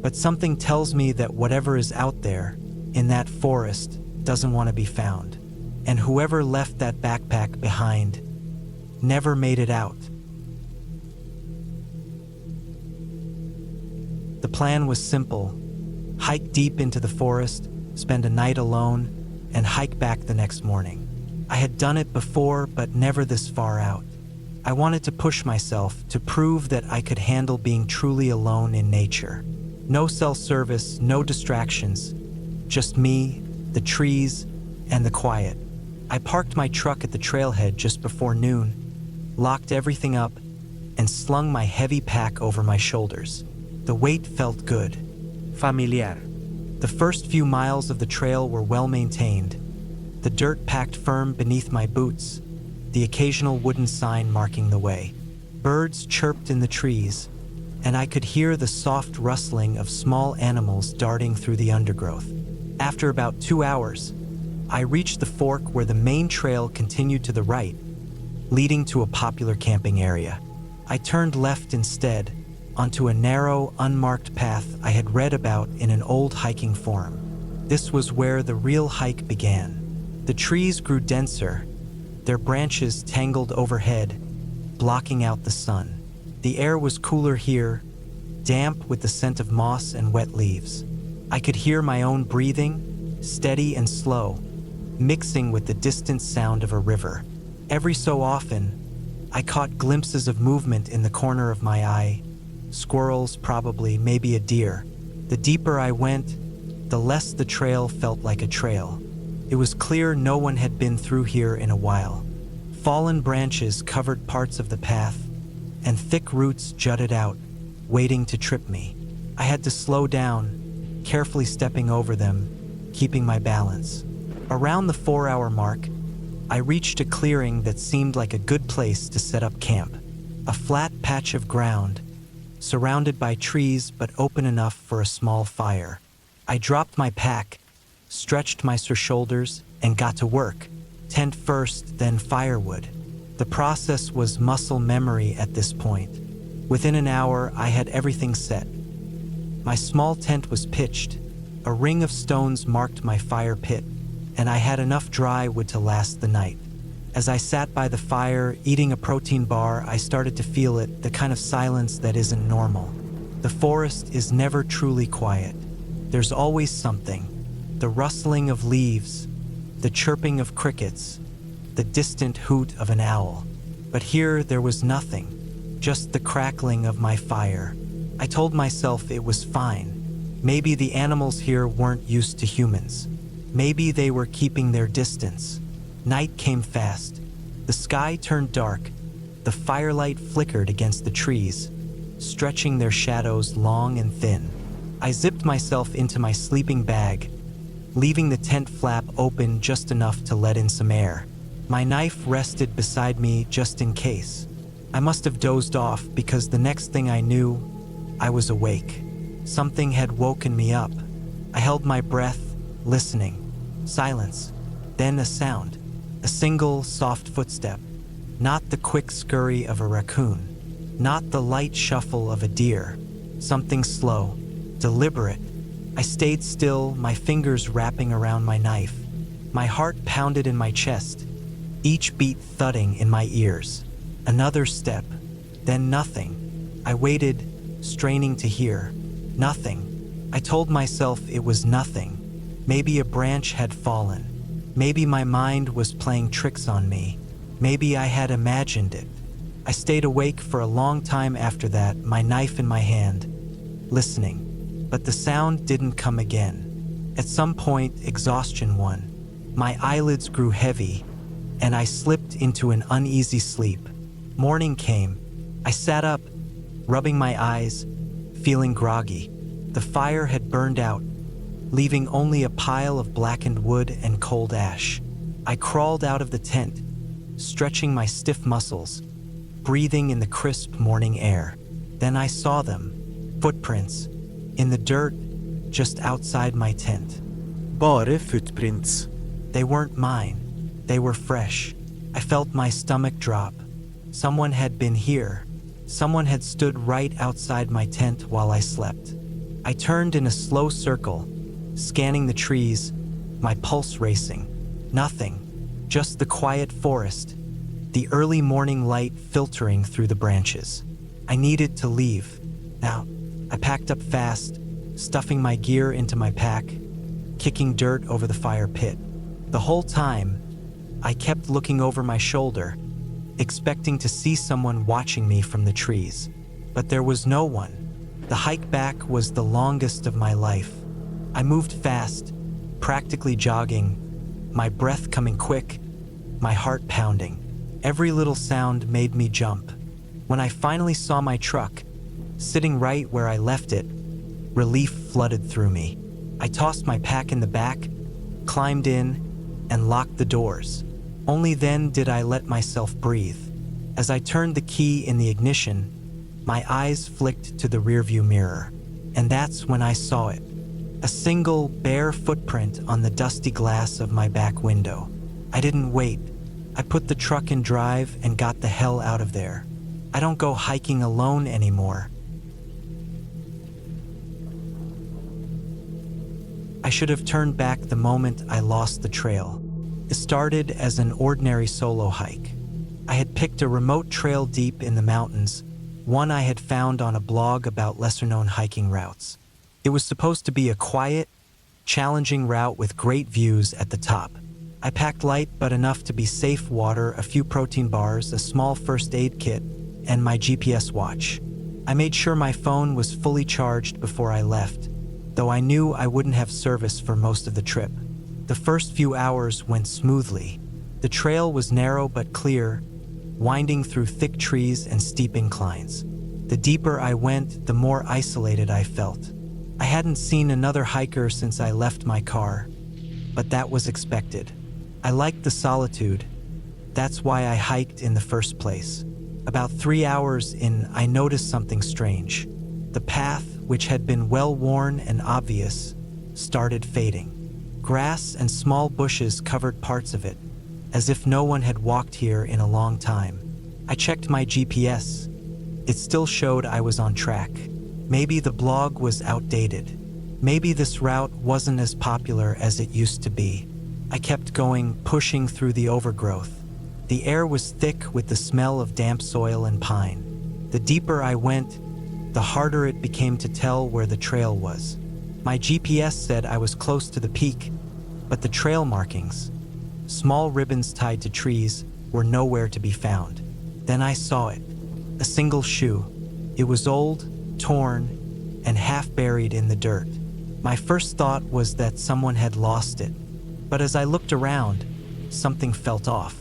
But something tells me that whatever is out there, in that forest, doesn't want to be found. And whoever left that backpack behind never made it out. The plan was simple. Hike deep into the forest, spend a night alone, and hike back the next morning. I had done it before, but never this far out. I wanted to push myself to prove that I could handle being truly alone in nature. No cell service, no distractions. Just me, the trees, and the quiet. I parked my truck at the trailhead just before noon, locked everything up, and slung my heavy pack over my shoulders. The weight felt good. Familiar. The first few miles of the trail were well maintained, the dirt packed firm beneath my boots, the occasional wooden sign marking the way. Birds chirped in the trees, and I could hear the soft rustling of small animals darting through the undergrowth. After about 2 hours, I reached the fork where the main trail continued to the right, leading to a popular camping area. I turned left instead, onto a narrow, unmarked path I had read about in an old hiking forum. This was where the real hike began. The trees grew denser, their branches tangled overhead, blocking out the sun. The air was cooler here, damp with the scent of moss and wet leaves. I could hear my own breathing, steady and slow, mixing with the distant sound of a river. Every so often, I caught glimpses of movement in the corner of my eye. Squirrels, probably, maybe a deer. The deeper I went, the less the trail felt like a trail. It was clear no one had been through here in a while. Fallen branches covered parts of the path, and thick roots jutted out, waiting to trip me. I had to slow down, carefully stepping over them, keeping my balance. Around the 4-hour mark, I reached a clearing that seemed like a good place to set up camp. A flat patch of ground, surrounded by trees but open enough for a small fire. I dropped my pack, stretched my shoulders, and got to work. Tent first, then firewood. The process was muscle memory at this point. Within an hour, I had everything set. My small tent was pitched. A ring of stones marked my fire pit, and I had enough dry wood to last the night. As I sat by the fire, eating a protein bar, I started to feel it, the kind of silence that isn't normal. The forest is never truly quiet. There's always something. The rustling of leaves, the chirping of crickets, the distant hoot of an owl. But here there was nothing, just the crackling of my fire. I told myself it was fine. Maybe the animals here weren't used to humans. Maybe they were keeping their distance. Night came fast. The sky turned dark. The firelight flickered against the trees, stretching their shadows long and thin. I zipped myself into my sleeping bag, leaving the tent flap open just enough to let in some air. My knife rested beside me just in case. I must have dozed off because the next thing I knew, I was awake. Something had woken me up. I held my breath, listening. Silence. Then a sound. A single, soft footstep. Not the quick scurry of a raccoon. Not the light shuffle of a deer. Something slow, deliberate. I stayed still, my fingers wrapping around my knife. My heart pounded in my chest, each beat thudding in my ears. Another step, then nothing. I waited, straining to hear. Nothing. I told myself it was nothing. Maybe a branch had fallen. Maybe my mind was playing tricks on me. Maybe I had imagined it. I stayed awake for a long time after that, my knife in my hand, listening. But the sound didn't come again. At some point, exhaustion won. My eyelids grew heavy, and I slipped into an uneasy sleep. Morning came. I sat up, rubbing my eyes, feeling groggy. The fire had burned out, leaving only a pile of blackened wood and cold ash. I crawled out of the tent, stretching my stiff muscles, breathing in the crisp morning air. Then I saw them, footprints, in the dirt just outside my tent. Bare footprints. They weren't mine. They were fresh. I felt my stomach drop. Someone had been here. Someone had stood right outside my tent while I slept. I turned in a slow circle, scanning the trees, my pulse racing. Nothing, just the quiet forest, the early morning light filtering through the branches. I needed to leave. Now, I packed up fast, stuffing my gear into my pack, kicking dirt over the fire pit. The whole time, I kept looking over my shoulder, expecting to see someone watching me from the trees. But there was no one. The hike back was the longest of my life. I moved fast, practically jogging, my breath coming quick, my heart pounding. Every little sound made me jump. When I finally saw my truck, sitting right where I left it, relief flooded through me. I tossed my pack in the back, climbed in, and locked the doors. Only then did I let myself breathe. As I turned the key in the ignition, my eyes flicked to the rearview mirror, and that's when I saw it. A single, bare footprint on the dusty glass of my back window. I didn't wait. I put the truck in drive and got the hell out of there. I don't go hiking alone anymore. I should have turned back the moment I lost the trail. It started as an ordinary solo hike. I had picked a remote trail deep in the mountains, one I had found on a blog about lesser-known hiking routes. It was supposed to be a quiet, challenging route with great views at the top. I packed light but enough to be safe: water, a few protein bars, a small first aid kit, and my GPS watch. I made sure my phone was fully charged before I left, though I knew I wouldn't have service for most of the trip. The first few hours went smoothly. The trail was narrow but clear, winding through thick trees and steep inclines. The deeper I went, the more isolated I felt. I hadn't seen another hiker since I left my car, but that was expected. I liked the solitude. That's why I hiked in the first place. About 3 hours in, I noticed something strange. The path, which had been well-worn and obvious, started fading. Grass and small bushes covered parts of it, as if no one had walked here in a long time. I checked my GPS. It still showed I was on track. Maybe the blog was outdated. Maybe this route wasn't as popular as it used to be. I kept going, pushing through the overgrowth. The air was thick with the smell of damp soil and pine. The deeper I went, the harder it became to tell where the trail was. My GPS said I was close to the peak, but the trail markings, small ribbons tied to trees, were nowhere to be found. Then I saw it. A single shoe. It was old, torn, and half buried in the dirt. My first thought was that someone had lost it, but as I looked around, something felt off.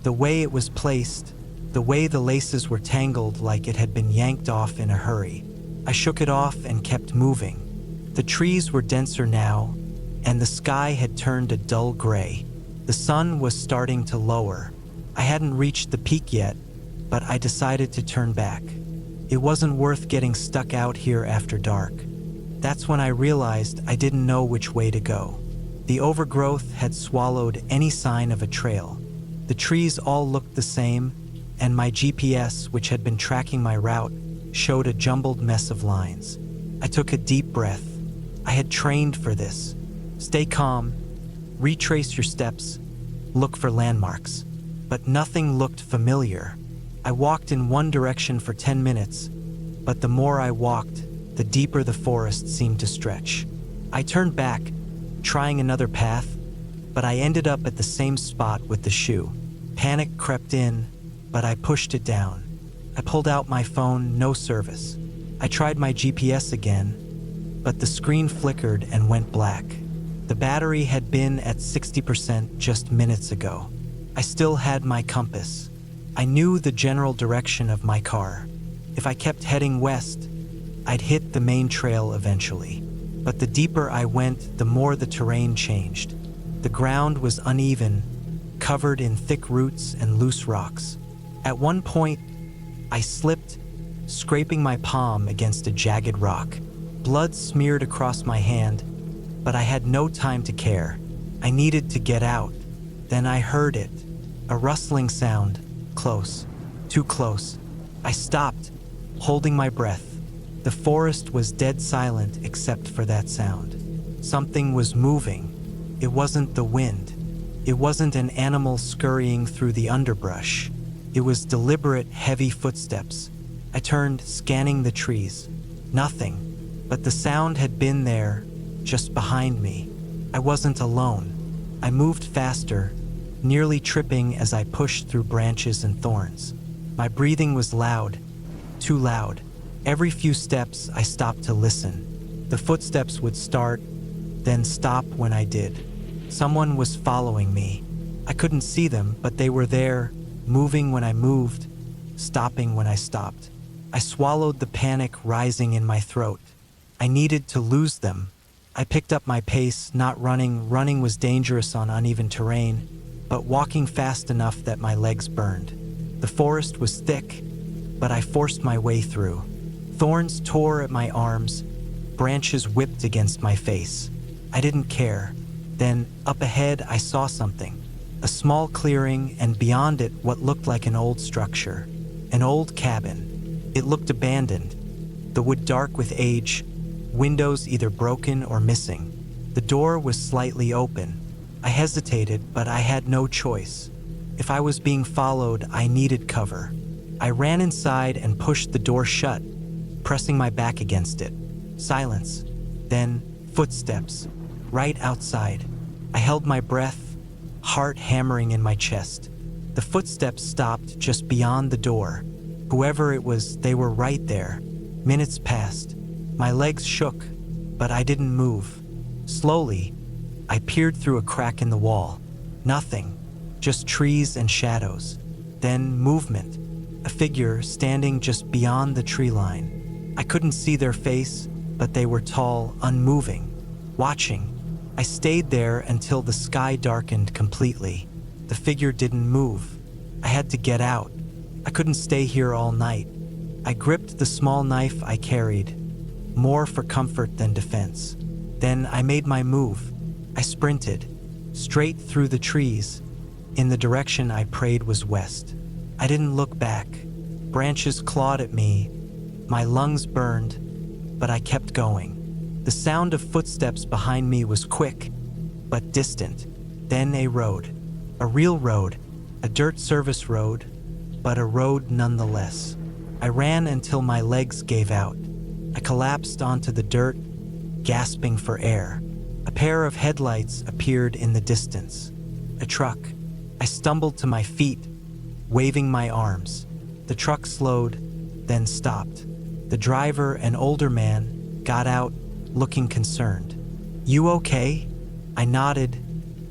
The way it was placed, the way the laces were tangled like it had been yanked off in a hurry. I shook it off and kept moving. The trees were denser now, and the sky had turned a dull gray. The sun was starting to lower. I hadn't reached the peak yet, but I decided to turn back. It wasn't worth getting stuck out here after dark. That's when I realized I didn't know which way to go. The overgrowth had swallowed any sign of a trail. The trees all looked the same, and my GPS, which had been tracking my route, showed a jumbled mess of lines. I took a deep breath. I had trained for this. Stay calm, retrace your steps, look for landmarks. But nothing looked familiar. I walked in one direction for 10 minutes, but the more I walked, the deeper the forest seemed to stretch. I turned back, trying another path, but I ended up at the same spot with the shoe. Panic crept in, but I pushed it down. I pulled out my phone, no service. I tried my GPS again, but the screen flickered and went black. The battery had been at 60% just minutes ago. I still had my compass. I knew the general direction of my car. If I kept heading west, I'd hit the main trail eventually. But the deeper I went, the more the terrain changed. The ground was uneven, covered in thick roots and loose rocks. At one point, I slipped, scraping my palm against a jagged rock. Blood smeared across my hand, but I had no time to care. I needed to get out. Then I heard it, a rustling sound, close, too close. I stopped, holding my breath. The forest was dead silent except for that sound. Something was moving. It wasn't the wind. It wasn't an animal scurrying through the underbrush. It was deliberate, heavy footsteps. I turned, scanning the trees. Nothing, but the sound had been there, just behind me. I wasn't alone. I moved faster, nearly tripping as I pushed through branches and thorns. My breathing was loud, too loud. Every few steps, I stopped to listen. The footsteps would start, then stop when I did. Someone was following me. I couldn't see them, but they were there, moving when I moved, stopping when I stopped. I swallowed the panic rising in my throat. I needed to lose them. I picked up my pace, not running. Running was dangerous on uneven terrain, but walking fast enough that my legs burned. The forest was thick, but I forced my way through. Thorns tore at my arms, branches whipped against my face. I didn't care. Then, up ahead, I saw something. A small clearing, and beyond it, what looked like an old structure. An old cabin. It looked abandoned. The wood dark with age, windows either broken or missing. The door was slightly open. I hesitated, but I had no choice. If I was being followed, I needed cover. I ran inside and pushed the door shut, pressing my back against it. Silence. Then, footsteps. Right outside. I held my breath, heart hammering in my chest. The footsteps stopped just beyond the door. Whoever it was, they were right there. Minutes passed. My legs shook, but I didn't move. Slowly, I peered through a crack in the wall. Nothing, just trees and shadows. Then movement, a figure standing just beyond the tree line. I couldn't see their face, but they were tall, unmoving, watching. I stayed there until the sky darkened completely. The figure didn't move. I had to get out. I couldn't stay here all night. I gripped the small knife I carried, more for comfort than defense. Then I made my move. I sprinted, straight through the trees, in the direction I prayed was west. I didn't look back. Branches clawed at me. My lungs burned, but I kept going. The sound of footsteps behind me was quick, but distant. Then a road. A real road. A dirt service road, but a road nonetheless. I ran until my legs gave out. I collapsed onto the dirt, gasping for air. A pair of headlights appeared in the distance. A truck. I stumbled to my feet, waving my arms. The truck slowed, then stopped. The driver, an older man, got out, looking concerned. "You okay?" I nodded,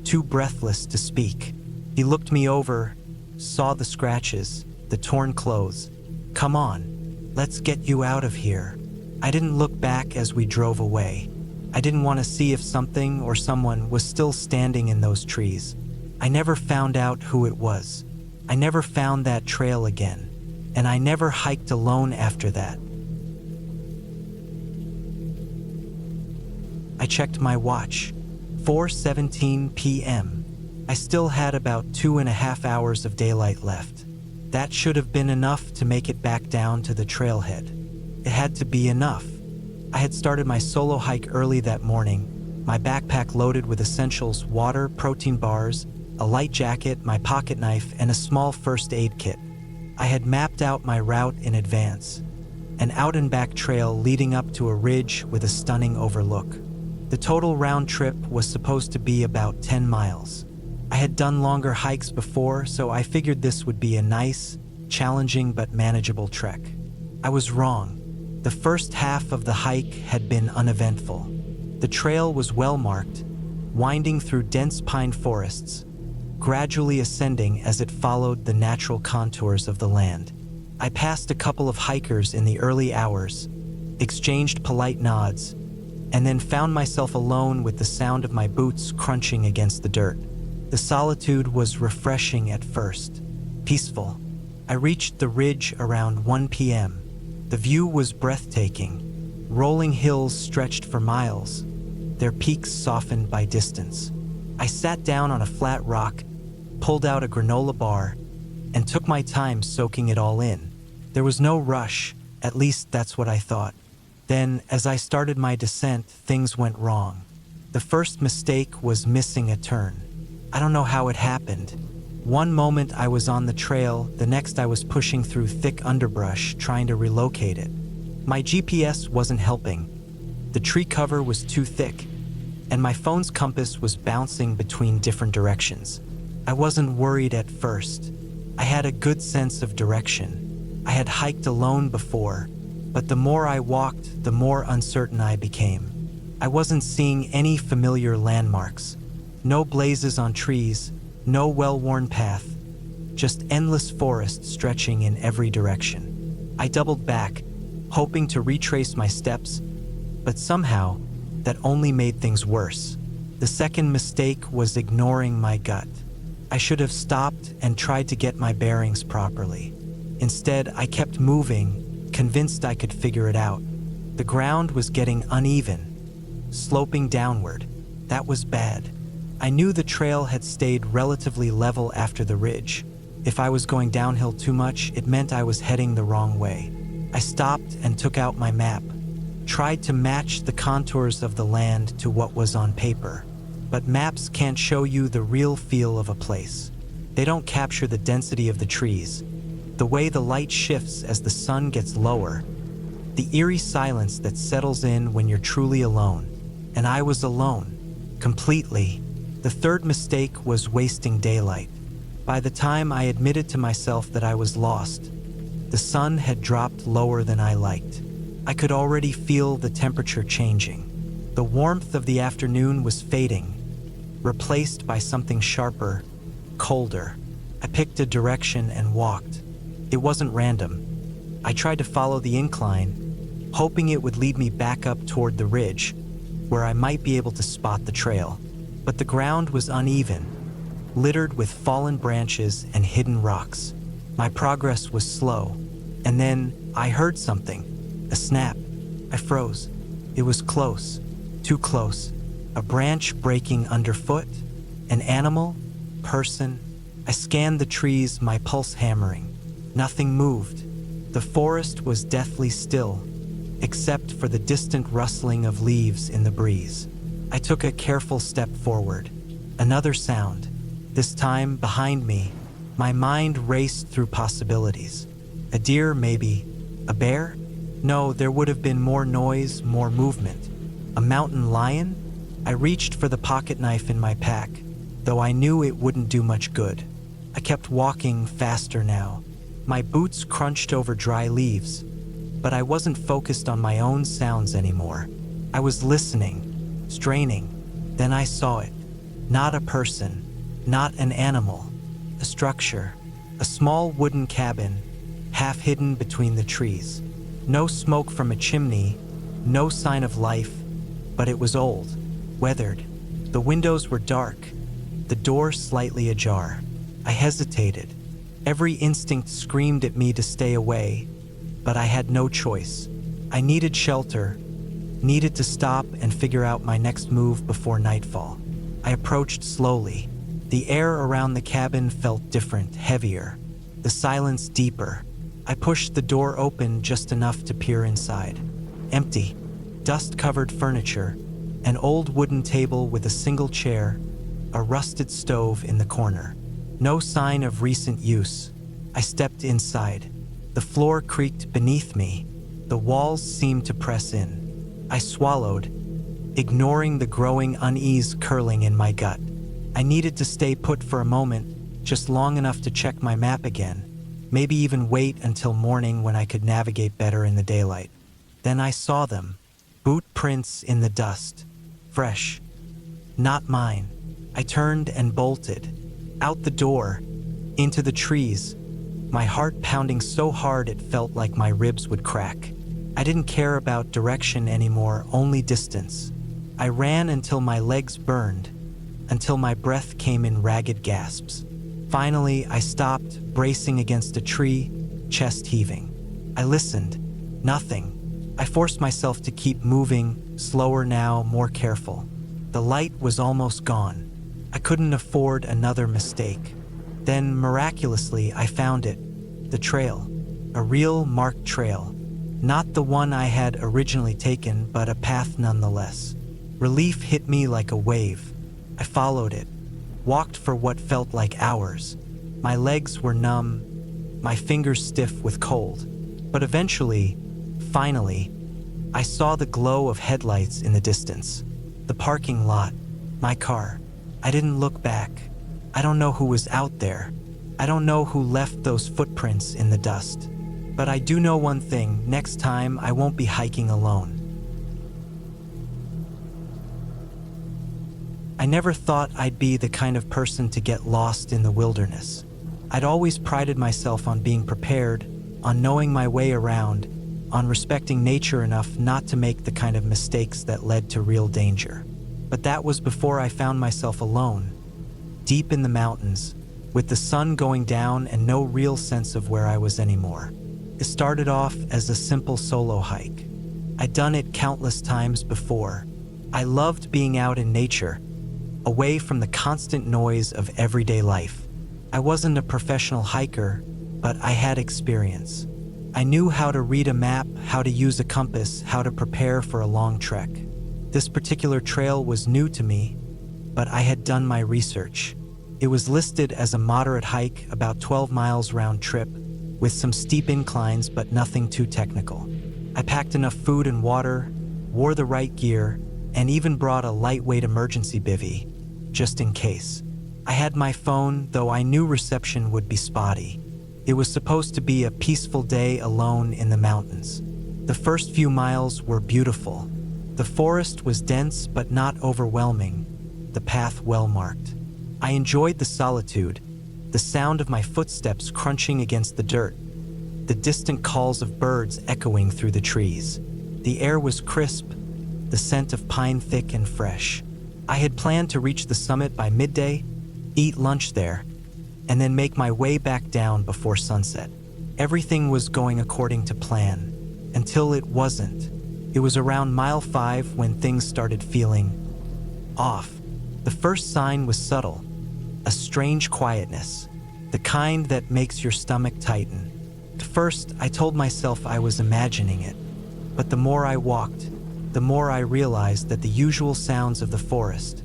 too breathless to speak. He looked me over, saw the scratches, the torn clothes. "Come on, let's get you out of here." I didn't look back as we drove away. I didn't want to see if something or someone was still standing in those trees. I never found out who it was. I never found that trail again, and I never hiked alone after that. I checked my watch. 4:17 p.m. I still had about 2.5 hours of daylight left. That should have been enough to make it back down to the trailhead. It had to be enough. I had started my solo hike early that morning, my backpack loaded with essentials: water, protein bars, a light jacket, my pocket knife, and a small first aid kit. I had mapped out my route in advance, an out-and-back trail leading up to a ridge with a stunning overlook. The total round trip was supposed to be about 10 miles. I had done longer hikes before, so I figured this would be a nice, challenging but manageable trek. I was wrong. The first half of the hike had been uneventful. The trail was well marked, winding through dense pine forests, gradually ascending as it followed the natural contours of the land. I passed a couple of hikers in the early hours, exchanged polite nods, and then found myself alone with the sound of my boots crunching against the dirt. The solitude was refreshing at first, peaceful. I reached the ridge around 1 p.m. The view was breathtaking. Rolling hills stretched for miles, their peaks softened by distance. I sat down on a flat rock, pulled out a granola bar, and took my time soaking it all in. There was no rush, at least that's what I thought. Then, as I started my descent, things went wrong. The first mistake was missing a turn. I don't know how it happened. One moment I was on the trail, the next I was pushing through thick underbrush trying to relocate it. My GPS wasn't helping. The tree cover was too thick, and my phone's compass was bouncing between different directions. I wasn't worried at first. I had a good sense of direction. I had hiked alone before, but the more I walked, the more uncertain I became. I wasn't seeing any familiar landmarks. No blazes on trees, no well-worn path, just endless forest stretching in every direction. I doubled back, hoping to retrace my steps, but somehow, that only made things worse. The second mistake was ignoring my gut. I should have stopped and tried to get my bearings properly. Instead, I kept moving, convinced I could figure it out. The ground was getting uneven, sloping downward. That was bad. I knew the trail had stayed relatively level after the ridge. If I was going downhill too much, it meant I was heading the wrong way. I stopped and took out my map, tried to match the contours of the land to what was on paper. But maps can't show you the real feel of a place. They don't capture the density of the trees, the way the light shifts as the sun gets lower, the eerie silence that settles in when you're truly alone. And I was alone, completely. The third mistake was wasting daylight. By the time I admitted to myself that I was lost, the sun had dropped lower than I liked. I could already feel the temperature changing. The warmth of the afternoon was fading, replaced by something sharper, colder. I picked a direction and walked. It wasn't random. I tried to follow the incline, hoping it would lead me back up toward the ridge, where I might be able to spot the trail. But the ground was uneven, littered with fallen branches and hidden rocks. My progress was slow, and then I heard something, a snap. I froze. It was close, too close. A branch breaking underfoot, an animal, person. I scanned the trees, my pulse hammering. Nothing moved. The forest was deathly still, except for the distant rustling of leaves in the breeze. I took a careful step forward. Another sound. This time, behind me, my mind raced through possibilities. A deer, maybe. A bear? No, there would have been more noise, more movement. A mountain lion? I reached for the pocket knife in my pack, though I knew it wouldn't do much good. I kept walking faster now. My boots crunched over dry leaves, but I wasn't focused on my own sounds anymore. I was listening, straining. Then I saw it. Not a person, not an animal. A structure, a small wooden cabin, half hidden between the trees. No smoke from a chimney, no sign of life, but it was old, weathered. The windows were dark, the door slightly ajar. I hesitated. Every instinct screamed at me to stay away, but I had no choice. I needed shelter, needed to stop and figure out my next move before nightfall. I approached slowly. The air around the cabin felt different, heavier, the silence deeper. I pushed the door open just enough to peer inside. Empty, dust-covered furniture, an old wooden table with a single chair, a rusted stove in the corner. No sign of recent use. I stepped inside. The floor creaked beneath me. The walls seemed to press in. I swallowed, ignoring the growing unease curling in my gut. I needed to stay put for a moment, just long enough to check my map again, maybe even wait until morning when I could navigate better in the daylight. Then I saw them, boot prints in the dust, fresh, not mine. I turned and bolted, Out the door, into the trees, my heart pounding so hard it felt like my ribs would crack. I didn't care about direction anymore, only distance. I ran until my legs burned, until my breath came in ragged gasps. Finally, I stopped, bracing against a tree, chest heaving. I listened. Nothing. I forced myself to keep moving, slower now, more careful. The light was almost gone. I couldn't afford another mistake. Then, miraculously, I found it. The trail. A real marked trail. Not the one I had originally taken, but a path nonetheless. Relief hit me like a wave. I followed it. Walked for what felt like hours. My legs were numb, my fingers stiff with cold. But eventually, finally, I saw the glow of headlights in the distance. The parking lot. My car. I didn't look back. I don't know who was out there. I don't know who left those footprints in the dust. But I do know one thing: next time I won't be hiking alone. I never thought I'd be the kind of person to get lost in the wilderness. I'd always prided myself on being prepared, on knowing my way around, on respecting nature enough not to make the kind of mistakes that led to real danger. But that was before I found myself alone, deep in the mountains, with the sun going down and no real sense of where I was anymore. It started off as a simple solo hike. I'd done it countless times before. I loved being out in nature, away from the constant noise of everyday life. I wasn't a professional hiker, but I had experience. I knew how to read a map, how to use a compass, how to prepare for a long trek. This particular trail was new to me, but I had done my research. It was listed as a moderate hike, about 12 miles round trip, with some steep inclines but nothing too technical. I packed enough food and water, wore the right gear, and even brought a lightweight emergency bivvy, just in case. I had my phone, though I knew reception would be spotty. It was supposed to be a peaceful day alone in the mountains. The first few miles were beautiful. The forest was dense but not overwhelming, the path well marked. I enjoyed the solitude, the sound of my footsteps crunching against the dirt, the distant calls of birds echoing through the trees. The air was crisp, the scent of pine thick and fresh. I had planned to reach the summit by midday, eat lunch there, and then make my way back down before sunset. Everything was going according to plan, until it wasn't. It was around mile 5 when things started feeling off. The first sign was subtle, a strange quietness, the kind that makes your stomach tighten. At first, I told myself I was imagining it, but the more I walked, the more I realized that the usual sounds of the forest,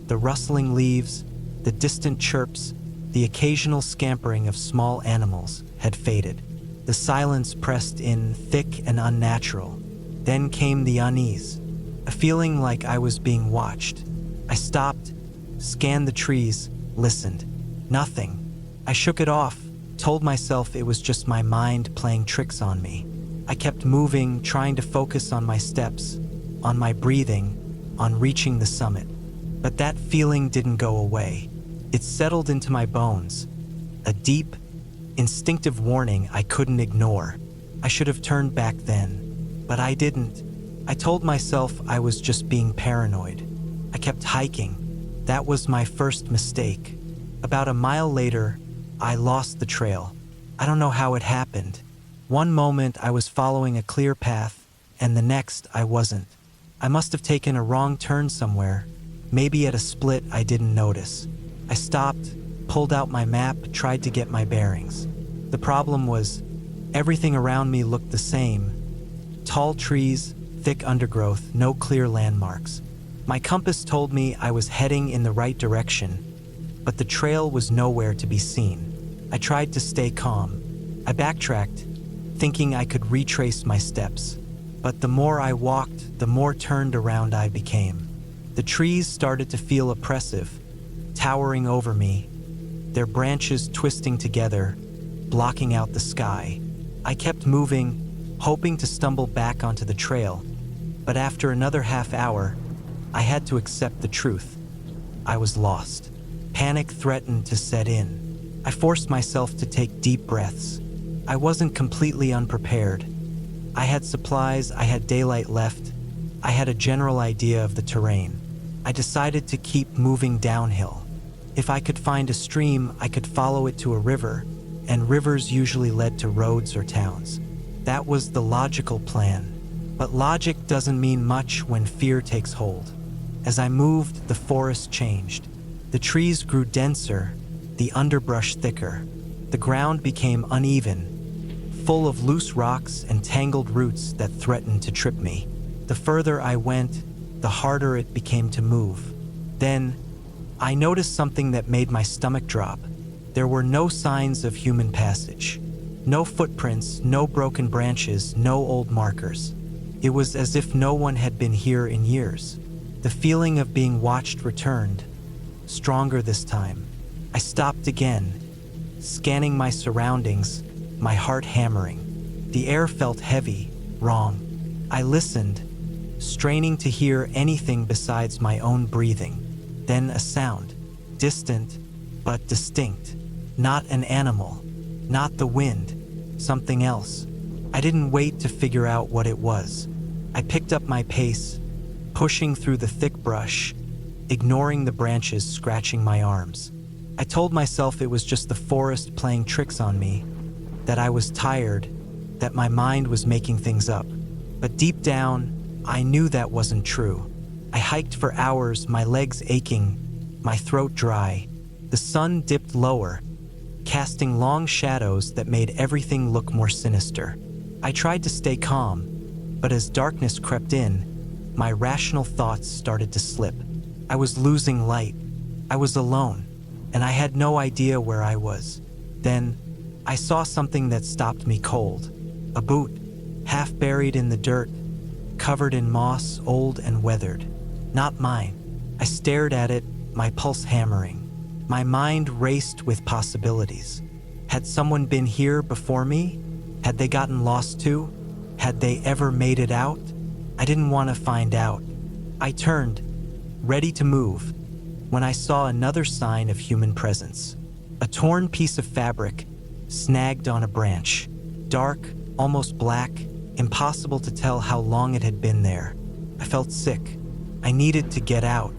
the rustling leaves, the distant chirps, the occasional scampering of small animals, had faded. The silence pressed in, thick and unnatural. Then came the unease, a feeling like I was being watched. I stopped, scanned the trees, listened. Nothing. I shook it off, told myself it was just my mind playing tricks on me. I kept moving, trying to focus on my steps, on my breathing, on reaching the summit. But that feeling didn't go away. It settled into my bones, a deep, instinctive warning I couldn't ignore. I should have turned back then, but I didn't. I told myself I was just being paranoid. I kept hiking. That was my first mistake. About a mile later, I lost the trail. I don't know how it happened. One moment I was following a clear path, and the next I wasn't. I must have taken a wrong turn somewhere, maybe at a split I didn't notice. I stopped, pulled out my map, tried to get my bearings. The problem was, everything around me looked the same. Tall trees, thick undergrowth, no clear landmarks. My compass told me I was heading in the right direction, but the trail was nowhere to be seen. I tried to stay calm. I backtracked, thinking I could retrace my steps. But the more I walked, the more turned around I became. The trees started to feel oppressive, towering over me, their branches twisting together, blocking out the sky. I kept moving, hoping to stumble back onto the trail, but after another half hour, I had to accept the truth. I was lost. Panic threatened to set in. I forced myself to take deep breaths. I wasn't completely unprepared. I had supplies, I had daylight left, I had a general idea of the terrain. I decided to keep moving downhill. If I could find a stream, I could follow it to a river, and rivers usually led to roads or towns. That was the logical plan. But logic doesn't mean much when fear takes hold. As I moved, the forest changed. The trees grew denser, the underbrush thicker. The ground became uneven, full of loose rocks and tangled roots that threatened to trip me. The further I went, the harder it became to move. Then, I noticed something that made my stomach drop. There were no signs of human passage. No footprints, no broken branches, no old markers. It was as if no one had been here in years. The feeling of being watched returned, stronger this time. I stopped again, scanning my surroundings, my heart hammering. The air felt heavy, wrong. I listened, straining to hear anything besides my own breathing. Then a sound, distant but distinct. Not an animal, not the wind, something else. I didn't wait to figure out what it was. I picked up my pace, pushing through the thick brush, ignoring the branches scratching my arms. I told myself it was just the forest playing tricks on me, that I was tired, that my mind was making things up. But deep down, I knew that wasn't true. I hiked for hours, my legs aching, my throat dry. The sun dipped lower, casting long shadows that made everything look more sinister. I tried to stay calm, but as darkness crept in, my rational thoughts started to slip. I was losing light. I was alone, and I had no idea where I was. Then, I saw something that stopped me cold. A boot, half buried in the dirt, covered in moss, old and weathered. Not mine. I stared at it, my pulse hammering. My mind raced with possibilities. Had someone been here before me? Had they gotten lost too? Had they ever made it out? I didn't want to find out. I turned, ready to move, when I saw another sign of human presence. A torn piece of fabric, snagged on a branch. Dark, almost black, impossible to tell how long it had been there. I felt sick. I needed to get out.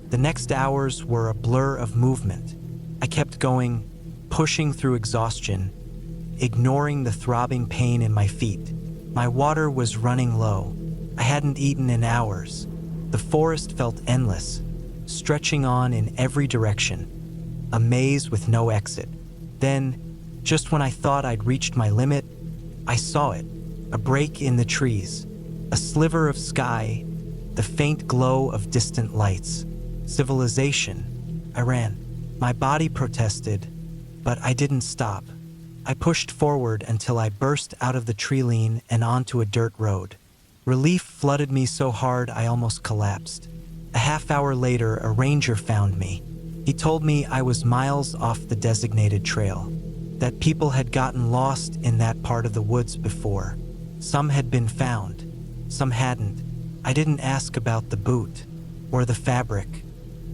The next hours were a blur of movement. I kept going, pushing through exhaustion, ignoring the throbbing pain in my feet. My water was running low. I hadn't eaten in hours. The forest felt endless, stretching on in every direction. A maze with no exit. Then, just when I thought I'd reached my limit, I saw it. A break in the trees. A sliver of sky. The faint glow of distant lights. Civilization. I ran. My body protested, but I didn't stop. I pushed forward until I burst out of the tree line and onto a dirt road. Relief flooded me so hard I almost collapsed. A half hour later, a ranger found me. He told me I was miles off the designated trail, that people had gotten lost in that part of the woods before. Some had been found, some hadn't. I didn't ask about the boot or the fabric.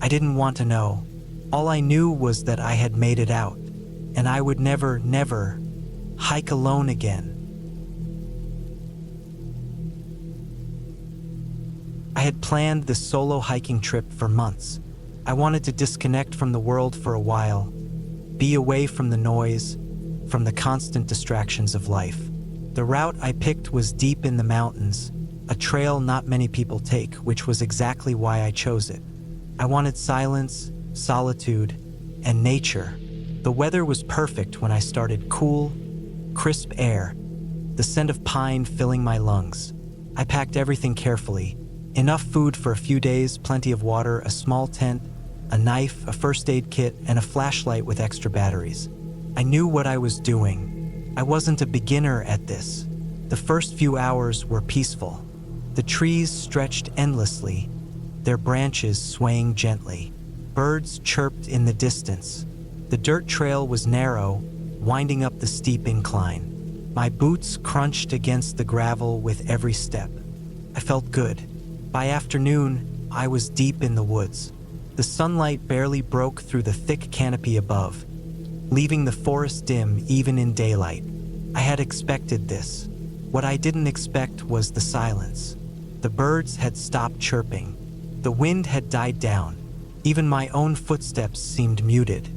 I didn't want to know. All I knew was that I had made it out, and I would never hike alone again. I had planned this solo hiking trip for months. I wanted to disconnect from the world for a while, be away from the noise, from the constant distractions of life. The route I picked was deep in the mountains, a trail not many people take, which was exactly why I chose it. I wanted silence, solitude, and nature. The weather was perfect when I started. Cool, crisp air, the scent of pine filling my lungs. I packed everything carefully. Enough food for a few days, plenty of water, a small tent, a knife, a first aid kit, and a flashlight with extra batteries. I knew what I was doing. I wasn't a beginner at this. The first few hours were peaceful. The trees stretched endlessly, their branches swaying gently. Birds chirped in the distance. The dirt trail was narrow, winding up the steep incline. My boots crunched against the gravel with every step. I felt good. By afternoon, I was deep in the woods. The sunlight barely broke through the thick canopy above, leaving the forest dim even in daylight. I had expected this. What I didn't expect was the silence. The birds had stopped chirping. The wind had died down. Even my own footsteps seemed muted.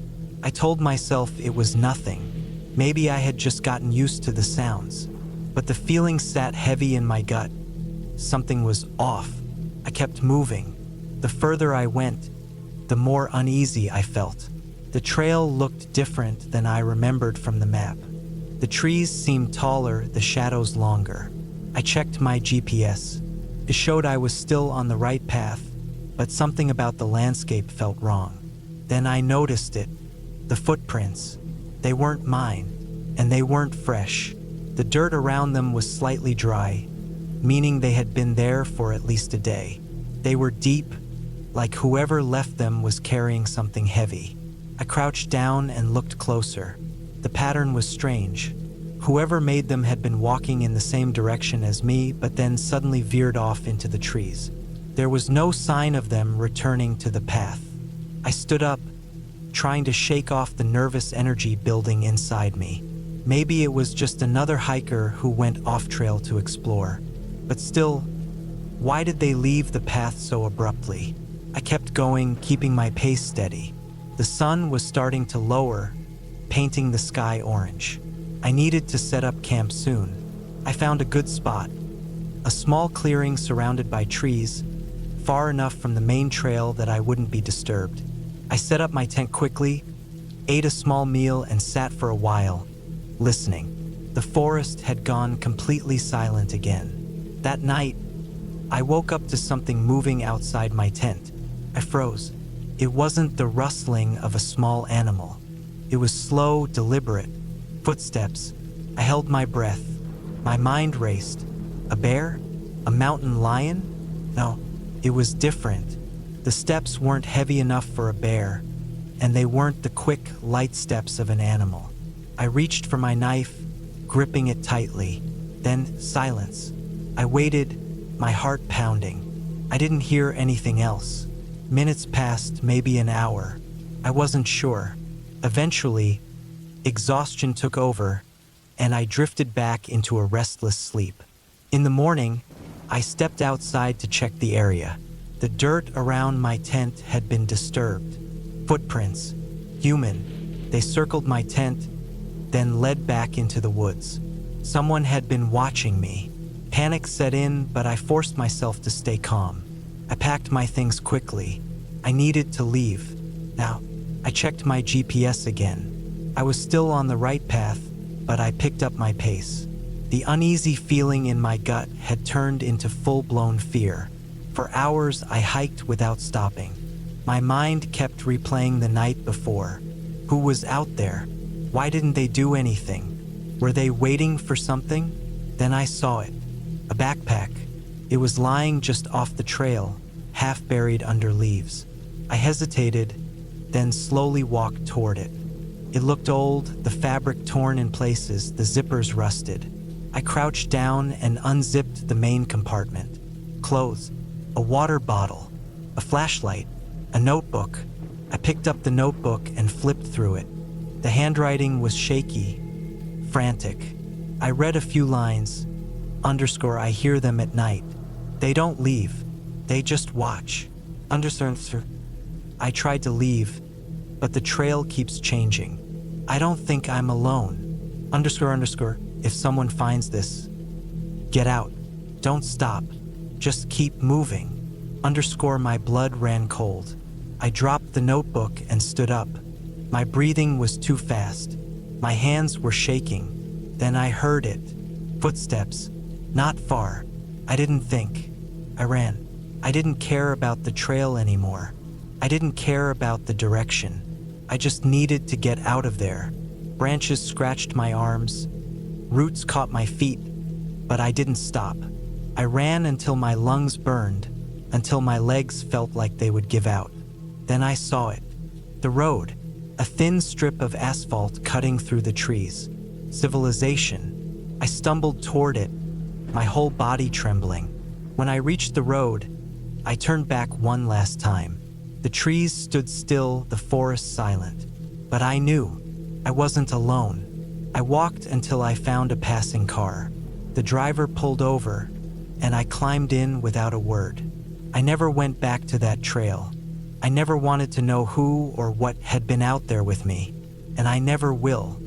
I told myself it was nothing. Maybe I had just gotten used to the sounds. But the feeling sat heavy in my gut. Something was off. I kept moving. The further I went, the more uneasy I felt. The trail looked different than I remembered from the map. The trees seemed taller, the shadows longer. I checked my GPS. It showed I was still on the right path, but something about the landscape felt wrong. Then I noticed it. The footprints. They weren't mine, and they weren't fresh. The dirt around them was slightly dry, meaning they had been there for at least a day. They were deep, like whoever left them was carrying something heavy. I crouched down and looked closer. The pattern was strange. Whoever made them had been walking in the same direction as me, but then suddenly veered off into the trees. There was no sign of them returning to the path. I stood up, trying to shake off the nervous energy building inside me. Maybe it was just another hiker who went off-trail to explore. But still, why did they leave the path so abruptly? I kept going, keeping my pace steady. The sun was starting to lower, painting the sky orange. I needed to set up camp soon. I found a good spot, a small clearing surrounded by trees, far enough from the main trail that I wouldn't be disturbed. I set up my tent quickly, ate a small meal, and sat for a while, listening. The forest had gone completely silent again. That night, I woke up to something moving outside my tent. I froze. It wasn't the rustling of a small animal. It was slow, deliberate. Footsteps. I held my breath. My mind raced. A bear? A mountain lion? No, it was different. The steps weren't heavy enough for a bear, and they weren't the quick, light steps of an animal. I reached for my knife, gripping it tightly. Then silence. I waited, my heart pounding. I didn't hear anything else. Minutes passed, maybe an hour. I wasn't sure. Eventually, exhaustion took over, and I drifted back into a restless sleep. In the morning, I stepped outside to check the area. The dirt around my tent had been disturbed. Footprints. Human. They circled my tent, then led back into the woods. Someone had been watching me. Panic set in, but I forced myself to stay calm. I packed my things quickly. I needed to leave. Now, I checked my GPS again. I was still on the right path, but I picked up my pace. The uneasy feeling in my gut had turned into full-blown fear. For hours, I hiked without stopping. My mind kept replaying the night before. Who was out there? Why didn't they do anything? Were they waiting for something? Then I saw it. A backpack. It was lying just off the trail, half buried under leaves. I hesitated, then slowly walked toward it. It looked old, the fabric torn in places, the zippers rusted. I crouched down and unzipped the main compartment. Clothes, a water bottle, a flashlight, a notebook. I picked up the notebook and flipped through it. The handwriting was shaky, frantic. I read a few lines. I hear them at night. They don't leave. They just watch. Sir. I tried to leave, but the trail keeps changing. I don't think I'm alone. If someone finds this, get out. Don't stop. Just keep moving. My blood ran cold. I dropped the notebook and stood up. My breathing was too fast. My hands were shaking. Then I heard it. Footsteps. Not far. I didn't think. I ran. I didn't care about the trail anymore. I didn't care about the direction. I just needed to get out of there. Branches scratched my arms. Roots caught my feet, but I didn't stop. I ran until my lungs burned, until my legs felt like they would give out. Then I saw it. The road, a thin strip of asphalt cutting through the trees. Civilization. I stumbled toward it, my whole body trembling. When I reached the road, I turned back one last time. The trees stood still, the forest silent. But I knew I wasn't alone. I walked until I found a passing car. The driver pulled over, and I climbed in without a word. I never went back to that trail. I never wanted to know who or what had been out there with me, and I never will.